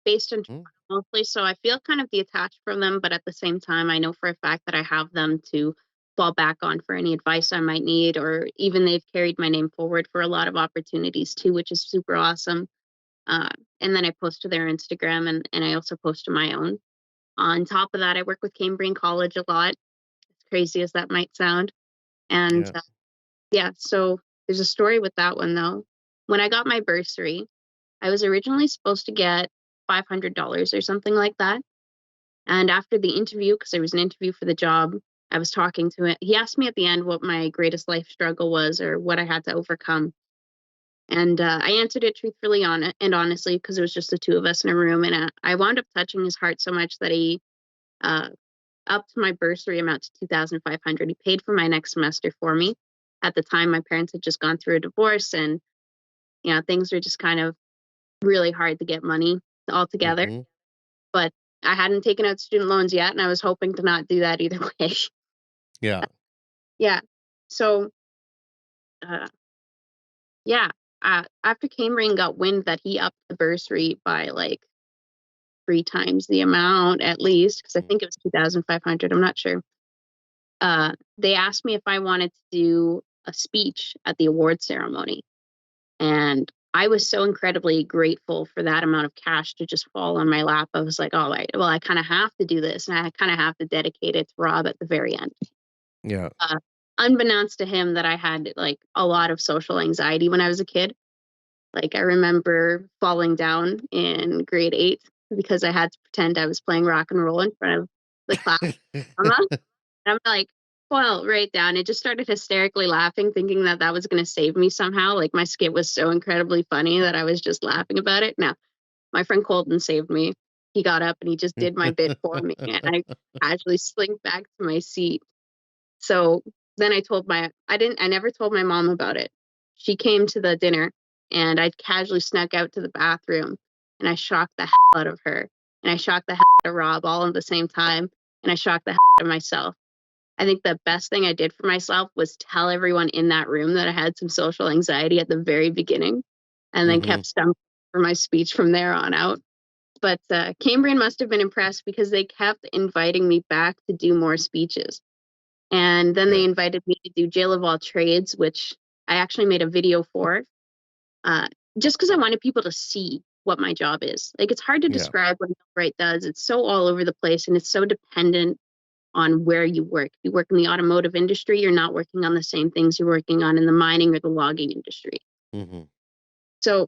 based in Toronto mostly. So I feel kind of detached from them, but at the same time, I know for a fact that I have them to fall back on for any advice I might need, or even they've carried my name forward for a lot of opportunities too, which is super awesome. And then I post to their Instagram, and I also post to my own. On top of that, I work with Cambrian College a lot, as crazy as that might sound. And so there's a story with that one though. When I got my bursary, I was originally supposed to get $500 or something like that. And after the interview, because there was an interview for the job, I was talking to him. He asked me at the end what my greatest life struggle was, or what I had to overcome. And I answered it truthfully and honestly, because it was just the two of us in a room. And I wound up touching his heart so much that he upped my bursary amount to $2,500. He paid for my next semester for me. At the time, my parents had just gone through a divorce, and things were just kind of really hard to get money all together. But I hadn't taken out student loans yet, and I was hoping to not do that either way. So after Cambrian got wind that he upped the bursary by like 3 times the amount, at least, because I think it was 2,500, I'm not sure. They asked me if I wanted to do a speech at the award ceremony, and I was so incredibly grateful for that amount of cash to just fall on my lap. I was like, all right, well, I kind of have to do this, and I kind of have to dedicate it to Rob at the very end. Unbeknownst to him, that I had like a lot of social anxiety when I was a kid. Like, I remember falling down in grade 8 because I had to pretend I was playing rock and roll in front of the class. I'm like, well, right down. It just started hysterically laughing, thinking that was going to save me somehow. Like, my skit was so incredibly funny that I was just laughing about it. Now, my friend Colton saved me. He got up and he just did my bit for me, and I casually slinked back to my seat. So then I never told my mom about it. She came to the dinner, and I casually snuck out to the bathroom and I shocked the hell out of her. And I shocked the hell out of Rob all at the same time. And I shocked the hell out of myself. I think the best thing I did for myself was tell everyone in that room that I had some social anxiety at the very beginning, and then kept stumping for my speech from there on out. But Cambrian must have been impressed because they kept inviting me back to do more speeches. And then they invited me to do Jail of All Trades, which I actually made a video for, just because I wanted people to see what my job is. Like, it's hard to describe what Millwright does. It's so all over the place, and it's so dependent on where you work. If you work in the automotive industry, you're not working on the same things you're working on in the mining or the logging industry. Mm-hmm. So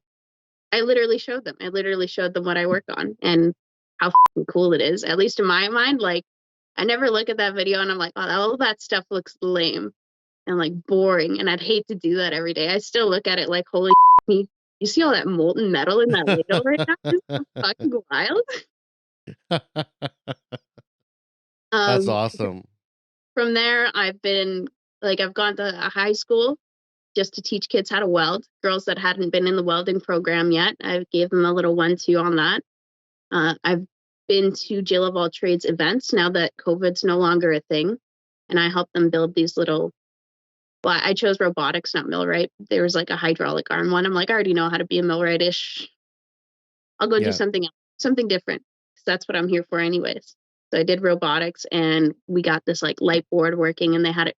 I literally showed them. I literally showed them what I work on and how cool it is. At least in my mind, like, I never look at that video and I'm like, oh, all that stuff looks lame and like boring. And I'd hate to do that every day. I still look at it like, holy shit, you see all that molten metal in that ladle right now? This is so fucking wild. That's awesome. From there, I've gone to a high school just to teach kids how to weld. Girls that hadn't been in the welding program yet, I gave them a little 1-2 on that. I've been to Jail of All Trades events now that COVID's no longer a thing, and I helped them build these little. Well, I chose robotics, not millwright. There was like a hydraulic arm one. I'm like, I already know how to be a millwright-ish. I'll go do something else, something different, because that's what I'm here for anyways. So I did robotics, and we got this like light board working, and they had it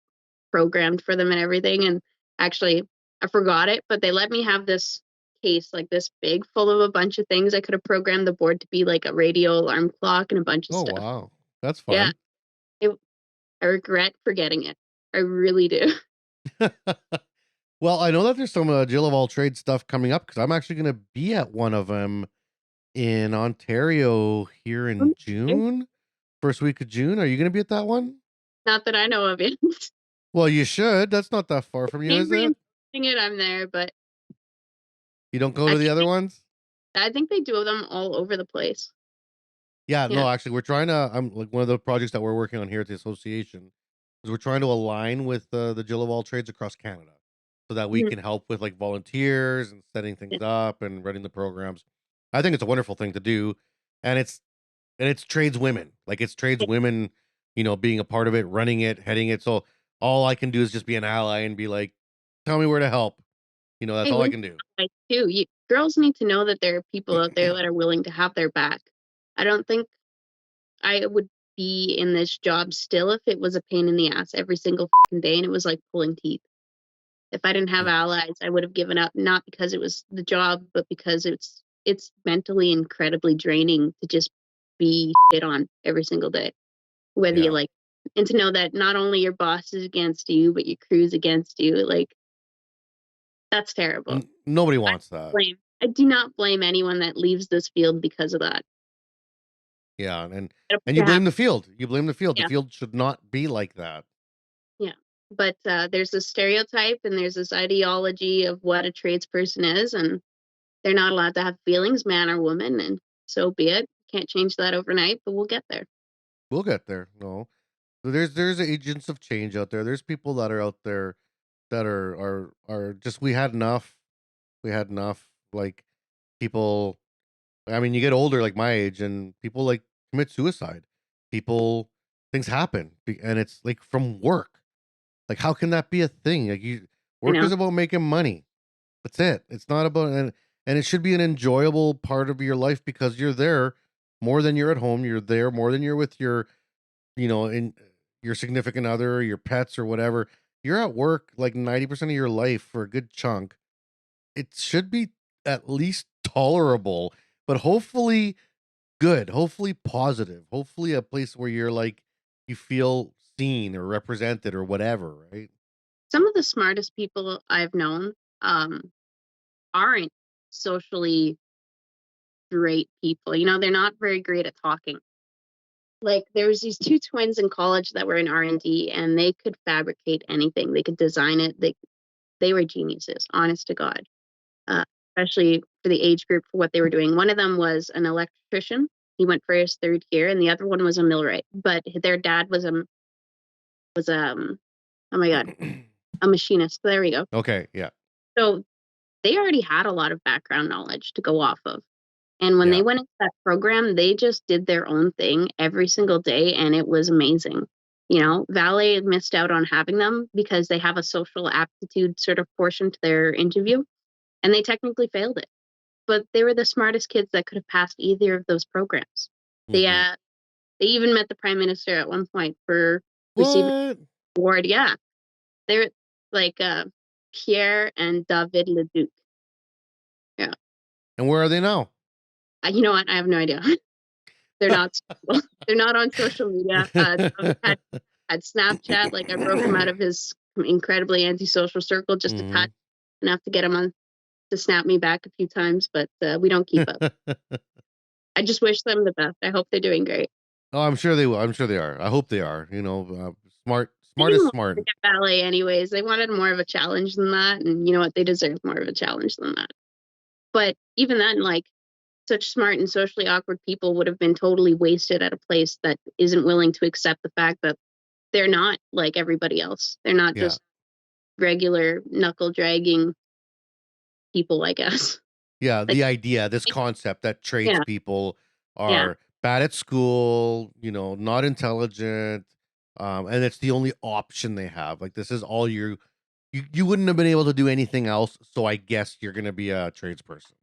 programmed for them and everything. And actually, I forgot it, but they let me have this case like this big full of a bunch of things. I could have programmed the board to be like a radio alarm clock and a bunch of stuff. Oh, wow. That's fun. Yeah. I regret forgetting it. I really do. Well, I know that there's some Jill of All Trades stuff coming up because I'm actually going to be at one of them in Ontario here in June, first week of June. Are you going to be at that one? Not that I know of it. Well, you should. That's not that far from you, is it? I'm there, but you don't go to the other ones? I think they do them all over the place. Yeah, no, actually, we're trying to. I'm like one of the projects that we're working on here at the association is we're trying to align with the Jill of All Trades across Canada, so that we can help with like volunteers and setting things up and running the programs. I think it's a wonderful thing to do, and it's trades women, like it's trades women, being a part of it, running it, heading it. So all I can do is just be an ally and be like, tell me where to help. That's all I can do. Girls need to know that there are people out there that are willing to have their back. I don't think I would be in this job still if it was a pain in the ass every single day and it was like pulling teeth. If I didn't have allies, I would have given up, not because it was the job, but because it's mentally incredibly draining to just be shit on every single day. Whether you like, and to know that not only your boss is against you, but your crew's against you, like, that's terrible. Nobody wants that. I do not blame anyone that leaves this field because of that. Yeah, and you blame the field. You blame the field. The field should not be like that. Yeah, but there's a stereotype and there's this ideology of what a tradesperson is, and they're not allowed to have feelings, man or woman, and so be it. Can't change that overnight, but we'll get there. We'll get there. No, there's agents of change out there. There's people that are out there that are just we had enough. Like people. I mean, you get older, like my age, and people like commit suicide. Things happen, and it's like from work. Like, how can that be a thing? Like, work is about making money. That's it. It's not about, and it should be an enjoyable part of your life because you're there more than you're at home. You're there more than you're with your, in your significant other, or your pets, or whatever. You're at work like 90% of your life for a good chunk. It should be at least tolerable, but hopefully good, hopefully positive, hopefully a place where you're like, you feel seen or represented or whatever, right? Some of the smartest people I've known aren't socially great people. They're not very great at talking. Like, there was these two twins in college that were in R&D, and they could fabricate anything. They could design it. They were geniuses, honest to God. Especially for the age group for what they were doing. One of them was an electrician. He went for his third year, and the other one was a millwright. But their dad was oh my God, a machinist. There we go. Okay, yeah. So they already had a lot of background knowledge to go off of. And when Yeah. they went into that program, they just did their own thing every single day, and it was amazing. Valet missed out on having them because they have a social aptitude sort of portion to their interview, and they technically failed it. But they were the smartest kids that could have passed either of those programs. They Mhm. they even met the prime minister at one point for receiving What? an award. Yeah, they're like Pierre and David Leduc. Yeah, And where are they now? you know what? I have no idea. They're not. They're not on social media. David had Snapchat. Like I broke him out of his incredibly antisocial circle just a touch, enough to get him on to snap me back a few times, but we don't keep up. I just wish them the best. I hope they're doing great. Oh, I'm sure they will. I'm sure they are. I hope they are. Smart They is didn't smart. want to get ballet anyways. They wanted more of a challenge than that, and you know what? They deserve more of a challenge than that. But even then, like such smart and socially awkward people would have been totally wasted at a place that isn't willing to accept the fact that they're not like everybody else. They're not Yeah. just regular knuckle dragging people like us. Yeah, Like, the idea, this concept that yeah, tradespeople yeah, are bad at school, not intelligent, and it's the only option they have. Like this is all you wouldn't have been able to do anything else, so I guess you're gonna be a tradesperson,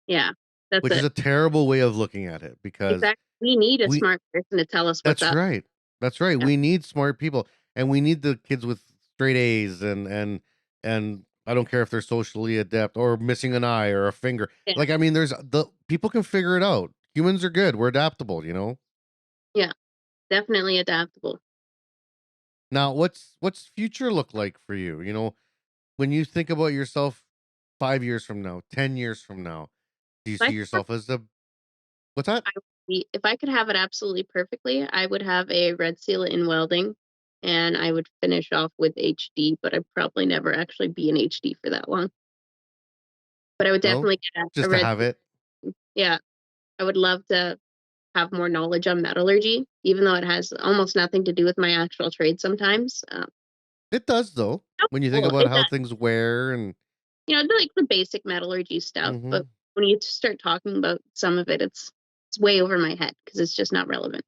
yeah. That's which is it. a terrible way of looking at it because Exactly. We need a we smart person to tell us what's that's up. right. That's right. Yeah, We need smart people and we need the kids with straight A's and I don't care if they're socially adept or missing an eye or a finger. yeah, Like I mean there's the people can figure it out. Humans are good. We're adaptable. yeah. Definitely adaptable. Now, what's future look like for you? When you think about yourself 5 years from now, 10 years from now, do you If I see could have, yourself as the what's that? if I could have it absolutely perfectly, I would have a red seal in welding, and I would finish off with HD. But I'd probably never actually be an HD for that long. But I would No, definitely get a just to red. have it. Yeah, I would love to have more knowledge on metallurgy, even though it has almost nothing to do with my actual trade sometimes. It does though. When you think Well, about it how does, things wear and like the basic metallurgy stuff. But mhm. when you start talking about some of it, it's way over my head because it's just not relevant.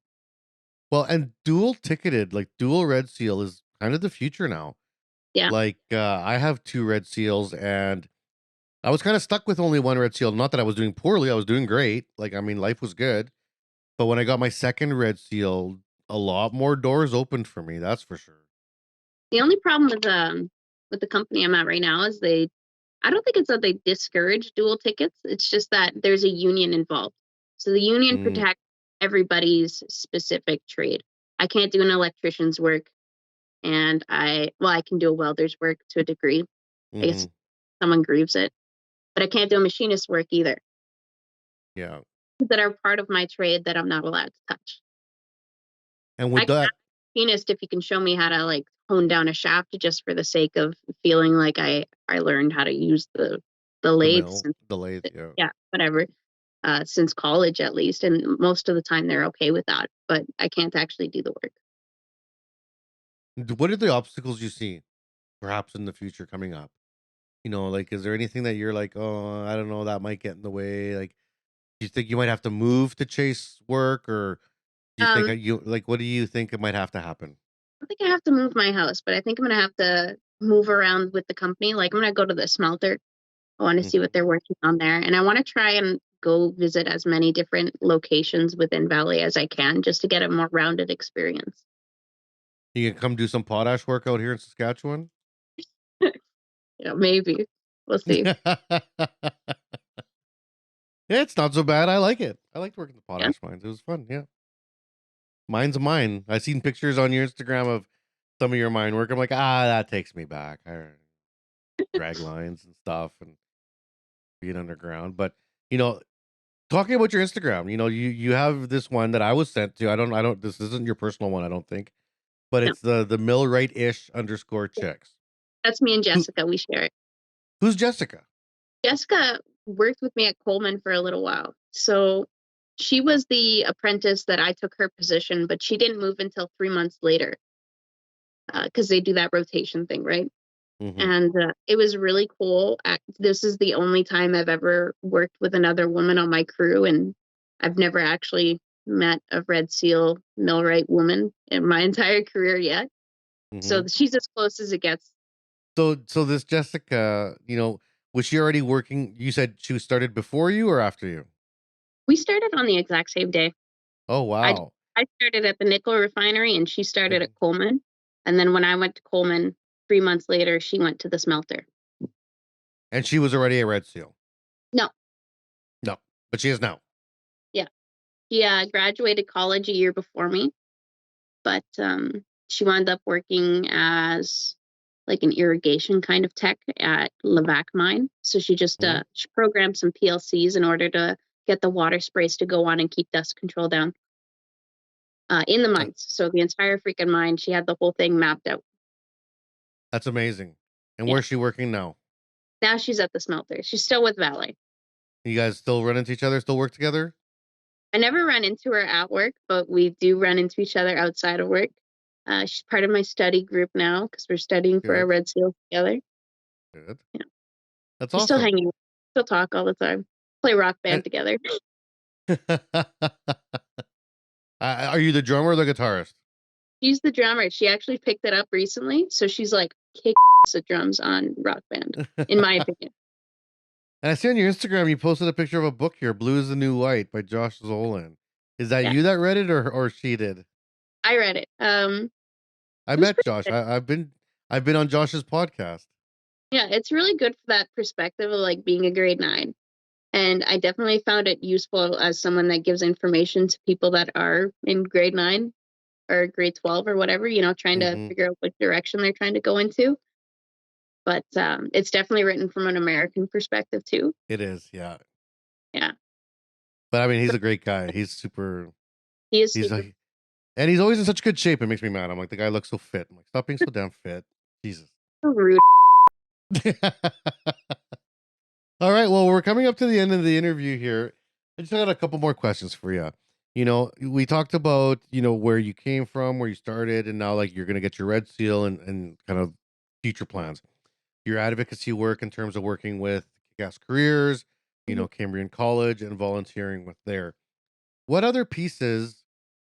Well, and dual ticketed, like dual red seal is kind of the future now. Yeah. Like I have 2 red seals and I was kind of stuck with only 1 red seal. Not that I was doing poorly, I was doing great. Like I mean life was good. But when I got my second red seal, a lot more doors opened for me, that's for sure. The only problem with the company I'm at right now is I don't think it's that they discourage dual tickets. It's just that there's a union involved. So the union Mm, protects everybody's specific trade. I can't do an electrician's work, and I can do a welder's work to a degree. I guess mhm. someone grieves it, but I can't do a machinist's work either. Yeah. That are part of my trade that I'm not allowed to touch. And I with can that, ask a machinist if he can show me how to like hone down a shaft just for the sake of feeling like I learned how to use the the lathes mill, and the lathe, yeah. yeah, whatever. Since college at least, and most of the time they're okay with that, but I can't actually do the work. What are the obstacles you see perhaps in the future coming up? Like is there anything that you're like, "Oh, I don't know, that might get in the way." Like, do you think you might have to move to chase work or do you think Um, what do you think it might have to happen? I think I have to move my house, but I think I'm gonna have to move around with the company. Like I'm gonna go to the smelter. I want to see Mhm. what they're working on there. And I want to try and go visit as many different locations within Valley as I can just to get a more rounded experience. You can come do some potash work out here in Saskatchewan? Maybe. We'll see. It's not so bad. I like it. I liked working the Yeah. potash mines. It was fun. Yeah. Mine's a mine. I seen pictures on your Instagram of some of your mine work. I'm like, that takes me back. I drag lines and stuff and being underground. But you know, talking about your Instagram, you have this one that I was sent to. I don't. This isn't your personal one, I don't think. But No. it's the Millwright ish underscore Yeah. chicks. That's me and Who Jessica. We share it. who's Jessica? Jessica worked with me at Coleman for a little while. So she was the apprentice that I took her position, but she didn't move until 3 months later because they do that rotation thing, right? Mm-hmm. And it was really cool. This is the only time I've ever worked with another woman on my crew, and I've never actually met a Red Seal millwright woman in my entire career yet. Mm-hmm. So she's as close as it gets. So this Jessica, was she already working? You said she started before you or after you? We started on the exact same day. Oh, wow. I started at the nickel refinery, and she started Mhm. at Coleman. And then when I went to Coleman 3 months later, she went to the smelter. And she was already a Red Seal? No. No, but she is now. Yeah. She graduated college a year before me, but she wound up working as like an irrigation kind of tech at Levac mine. So she just Mhm. she programmed some PLCs in order to get the water sprays to go on and keep dust control down in the mines. So the entire freaking mine, she had the whole thing mapped out. That's amazing. And Yeah. where's she working now? Now she's at the smelter. She's still with Valley. You guys still run into each other? Still work together? I never run into her at work, but we do run into each other outside of work. She's part of my study group now because we're studying for our Good. Red Seal together. Good. Yeah. That's We're still awesome. hanging out, still talk all the time, play rock band together. Are you the drummer or the guitarist? She's the drummer. She actually picked it up recently, so she's like kick ass at drums on rock band, in my opinion. And I see on your Instagram you posted a picture of a book here, "Blue is the New White" by Josh Zolan. Is that Yeah. you that read it or she did? I read it. I It was met pretty Josh. good. I've been on Josh's podcast. Yeah, it's really good for that perspective of like being a grade 9. And I definitely found it useful as someone that gives information to people that are in grade 9 or grade 12 or whatever, trying to Mhm. figure out what direction they're trying to go into. But it's definitely written from an American perspective too. It is, yeah. Yeah, But I mean, he's a great guy. He's super. he is He's super like, and he's always in such good shape. It makes me mad. I'm like, the guy looks so fit. I'm like, stop being so damn fit. Jesus. rude. All right. Well, we're coming up to the end of the interview here. I just got a couple more questions for you. We talked about, where you came from, where you started, and now like you're going to get your Red Seal and kind of future plans. Your advocacy work in terms of working with Kick-Ass Careers, Mhm. Cambrian College and volunteering with there. What other pieces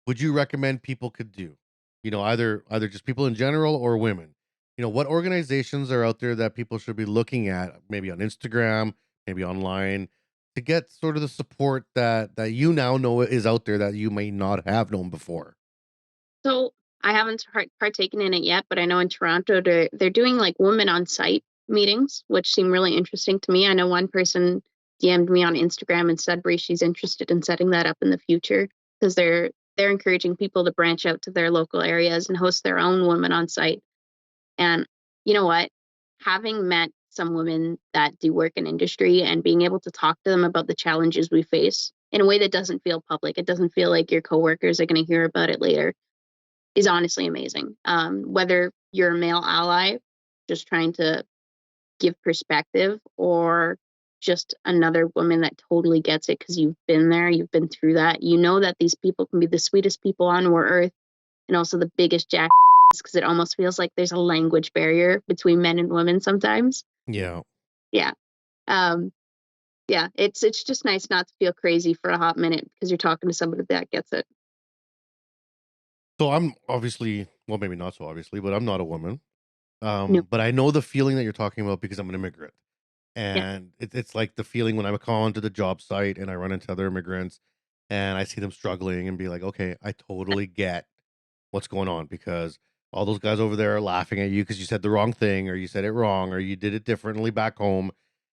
would you recommend people could do? Either just people in general or women. What organizations are out there that people should be looking at, maybe on Instagram, maybe online, to get sort of the support that you now know is out there that you may not have known before. So I haven't partaken in it yet, but I know in Toronto they're doing like women on site meetings, which seem really interesting to me. I know one person DM'd me on Instagram in Sudbury. She's interested in setting that up in the future because they're encouraging people to branch out to their local areas and host their own women on site. And you know what? Having met some women that do work in industry and being able to talk to them about the challenges we face in a way that doesn't feel public, it doesn't feel like your coworkers are going to hear about it later, is honestly amazing. Whether you're a male ally just trying to give perspective or just another woman that totally gets it because you've been there, you've been through that. You know that these people can be the sweetest people on earth and also the biggest jack because it almost feels like there's a language barrier between men and women sometimes. Yeah. Yeah. Yeah, it's just nice not to feel crazy for a hot minute because you're talking to somebody that gets it. So I'm obviously, well, maybe not so obviously, but I'm not a woman. No. But I know the feeling that you're talking about because I'm an immigrant. Yeah. And it's like the feeling when I call onto the job site and I run into other immigrants and I see them struggling and be like, okay, I totally get what's going on because all those guys over there are laughing at you because you said the wrong thing or you said it wrong or you did it differently back home,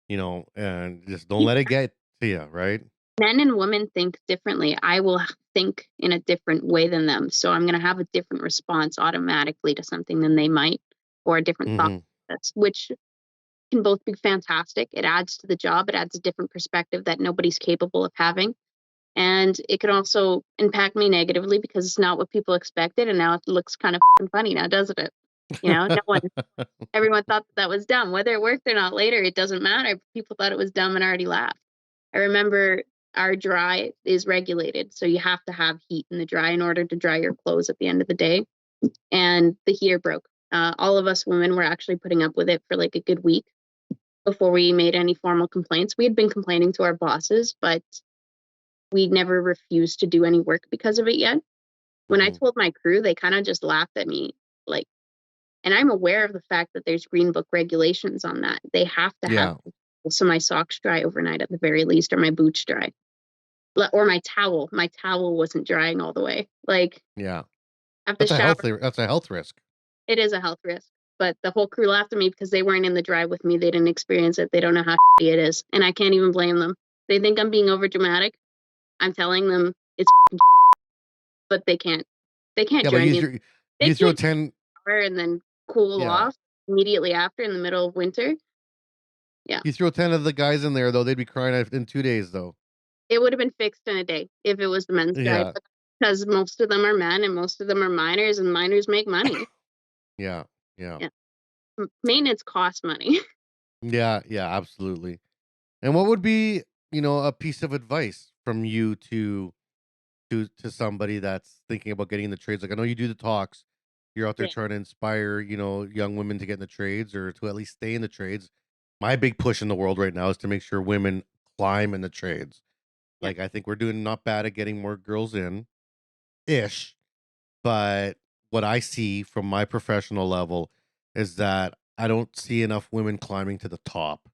and just don't let it get to you, right? Men and women think differently. I will think in a different way than them. So I'm going to have a different response automatically to something than they might, or a different thought Hmm. process, which can both be fantastic. It adds to the job, it adds a different perspective that nobody's capable of having. And it can also impact me negatively because it's not what people expected. And now it looks kind of funny now, doesn't it? No one, everyone thought that was dumb. Whether it worked or not later, it doesn't matter. People thought it was dumb and already laughed. I remember our dry is regulated. So you have to have heat in the dry in order to dry your clothes at the end of the day. And the heater broke All of us women were actually putting up with it for like a good week before we made any formal complaints. We had been complaining to our bosses, but we never refused to do any work because of it yet. When I told my crew, they kind of just laughed at me, like, and I'm aware of the fact that there's Green Book regulations on that. They have to have, so my socks dry overnight at the very least, or my boots dry, or my towel. My towel wasn't drying all the way. Like, Yeah. I have to shower. That's a health risk. It is a health risk. But the whole crew laughed at me because they weren't in the drive with me. They didn't experience it. They don't know how shitty it is. And I can't even blame them. They think I'm being over dramatic. I'm telling them it's but they can't join me. You throw 10 and then cool off immediately after in the middle of winter. Yeah. You throw 10 of the guys in there though, they'd be crying in 2 days though. It would have been fixed in a day if it was the men's drive, because most of them are men and most of them are minors, and minors make money. Yeah. Maintenance costs money. Yeah, absolutely. And what would be, a piece of advice from you to somebody that's thinking about getting in the trades? Like, I know you do the talks. You're out there trying to inspire, young women to get in the trades or to at least stay in the trades. My big push in the world right now is to make sure women climb in the trades. Like, I think we're doing not bad at getting more girls in ish. But what I see from my professional level is that I don't see enough women climbing to the top.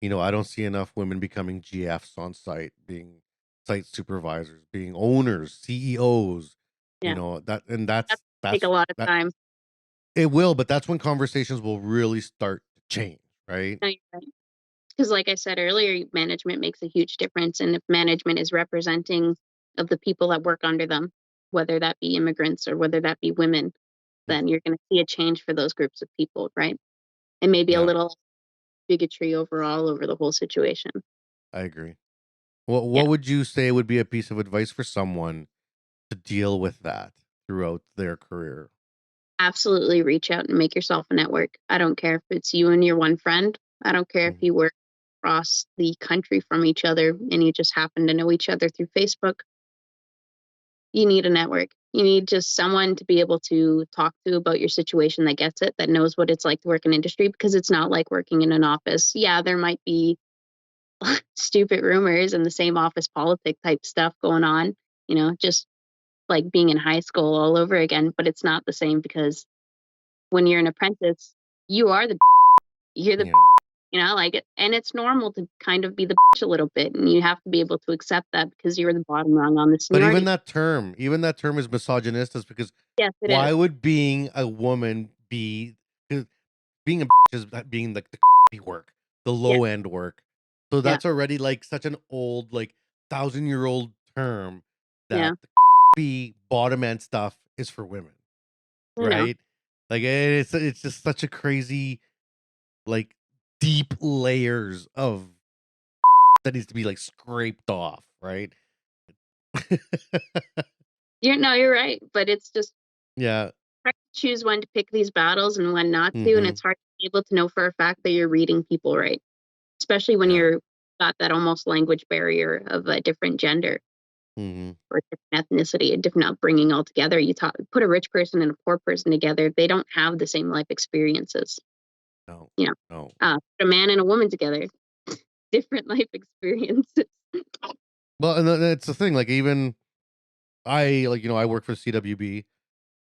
I don't see enough women becoming GFs on site, being site supervisors, being owners, CEOs. That's take a lot of time. It will, but that's when conversations will really start to change, right? No, you're right. Because like I said earlier, management makes a huge difference. And if management is representing of the people that work under them, whether that be immigrants or whether that be women, then you're going to see a change for those groups of people, right? And maybe a little bigotry overall over the whole situation. I agree. What would you say would be a piece of advice for someone to deal with that throughout their career? Absolutely reach out and make yourself a network. I don't care if it's you and your one friend. I don't care if you work across the country from each other and you just happen to know each other through Facebook. You need a network. You need just someone to be able to talk to about your situation that gets it, that knows what it's like to work in industry, because it's not like working in an office. Yeah, there might be stupid rumors and the same office politic type stuff going on, just like being in high school all over again, but it's not the same, because when you're an apprentice, you are you're the and it's normal to kind of be the bitch a little bit, and you have to be able to accept that because you're the bottom rung on the seniority. But even that term is misogynistic, because why would being a woman be, being a bitch is being like the work, the low end work. So that's already like such an old, like 1,000-year-old term that the bottom end stuff is for women, right? Like it's just such a crazy, like, deep layers of that needs to be like scraped off, right? You're right, but it's just hard to choose when to pick these battles and when not to, and it's hard to be able to know for a fact that you're reading people right, especially when you're got that almost language barrier of a different gender or different ethnicity, a different upbringing altogether. You put a rich person and a poor person together, they don't have the same life experiences. No. Put a man and a woman together, different life experiences. Well, and that's the thing. Like, even I work for CWB,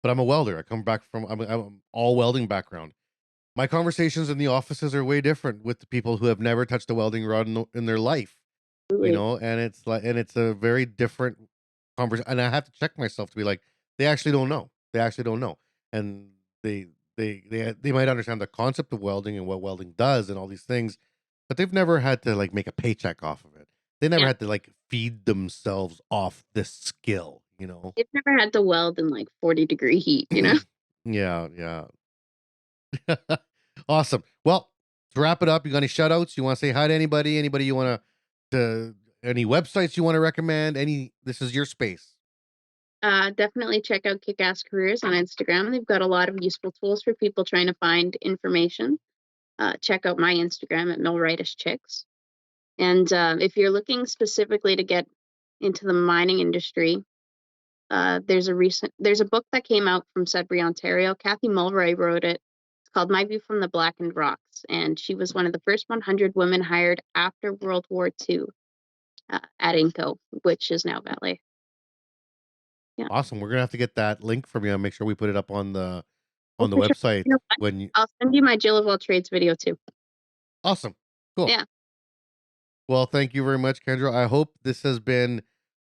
but I'm a welder. I come back from I'm all welding background. My conversations in the offices are way different with the people who have never touched a welding rod in their life. And it's a very different conversation. And I have to check myself to be like, they actually don't know. And they might understand the concept of welding and what welding does and all these things, but they've never had to like make a paycheck off of it. They never had to like feed themselves off this skill, They've never had to weld in like 40-degree heat, Yeah. Awesome. Well, to wrap it up, you got any shout outs? You want to say hi to anybody you want to any websites you want to recommend? This is your space. Definitely check out Kick-Ass Careers on Instagram. They've got a lot of useful tools for people trying to find information. Check out my Instagram at millwrightish.chicks. And if you're looking specifically to get into the mining industry, there's a book that came out from Sudbury, Ontario. Kathy Mulroy wrote it. called My View from the Blackened Rocks, and she was one of the first 100 women hired after World War II at Inco, which is now Valley. Yeah. Awesome. We're gonna have to get that link from you and make sure we put it up on the Oh, for sure. website You know what? when you. I'll send you my Jill of all trades video too. Awesome. Cool. Yeah. Well, thank you very much, Kendra. I hope this has been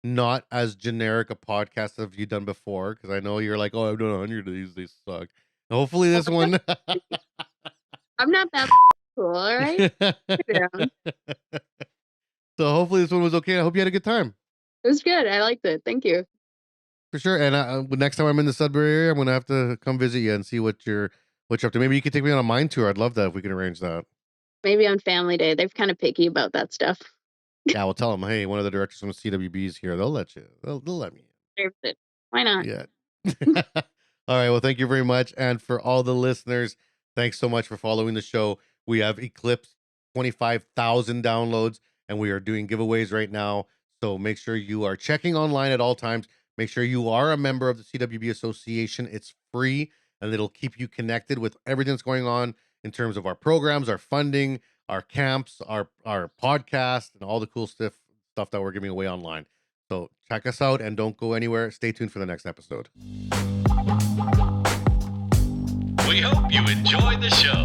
not as generic a podcast as you've done before, because I know you're like, oh, I've done 100 of these. They suck. Hopefully this one. I'm not that cool, all right? It So hopefully this one was okay. I hope you had a good time. was good. I liked it. Thank you. For sure. And next time I'm in the Sudbury area, I'm gonna have to come visit you and see what you're up to. Maybe you could take me on a mine tour. I'd love that if we can arrange that. Maybe on family day. They're kind of picky about that stuff. Yeah, we'll tell them, hey, one of the directors from CWB is here. They'll let you. They'll let me in. Deserves it. Why not? Yeah. All right. Well, thank you very much. And for all the listeners, thanks so much for following the show. We have eclipsed 25,000 downloads and we are doing giveaways right now. So make sure you are checking online at all times. Make sure you are a member of the CWB Association. It's free and it'll keep you connected with everything that's going on in terms of our programs, our funding, our camps, our podcast, and all the cool stuff that we're giving away online. So check us out and don't go anywhere. Stay tuned for the next episode. We hope you enjoyed the show.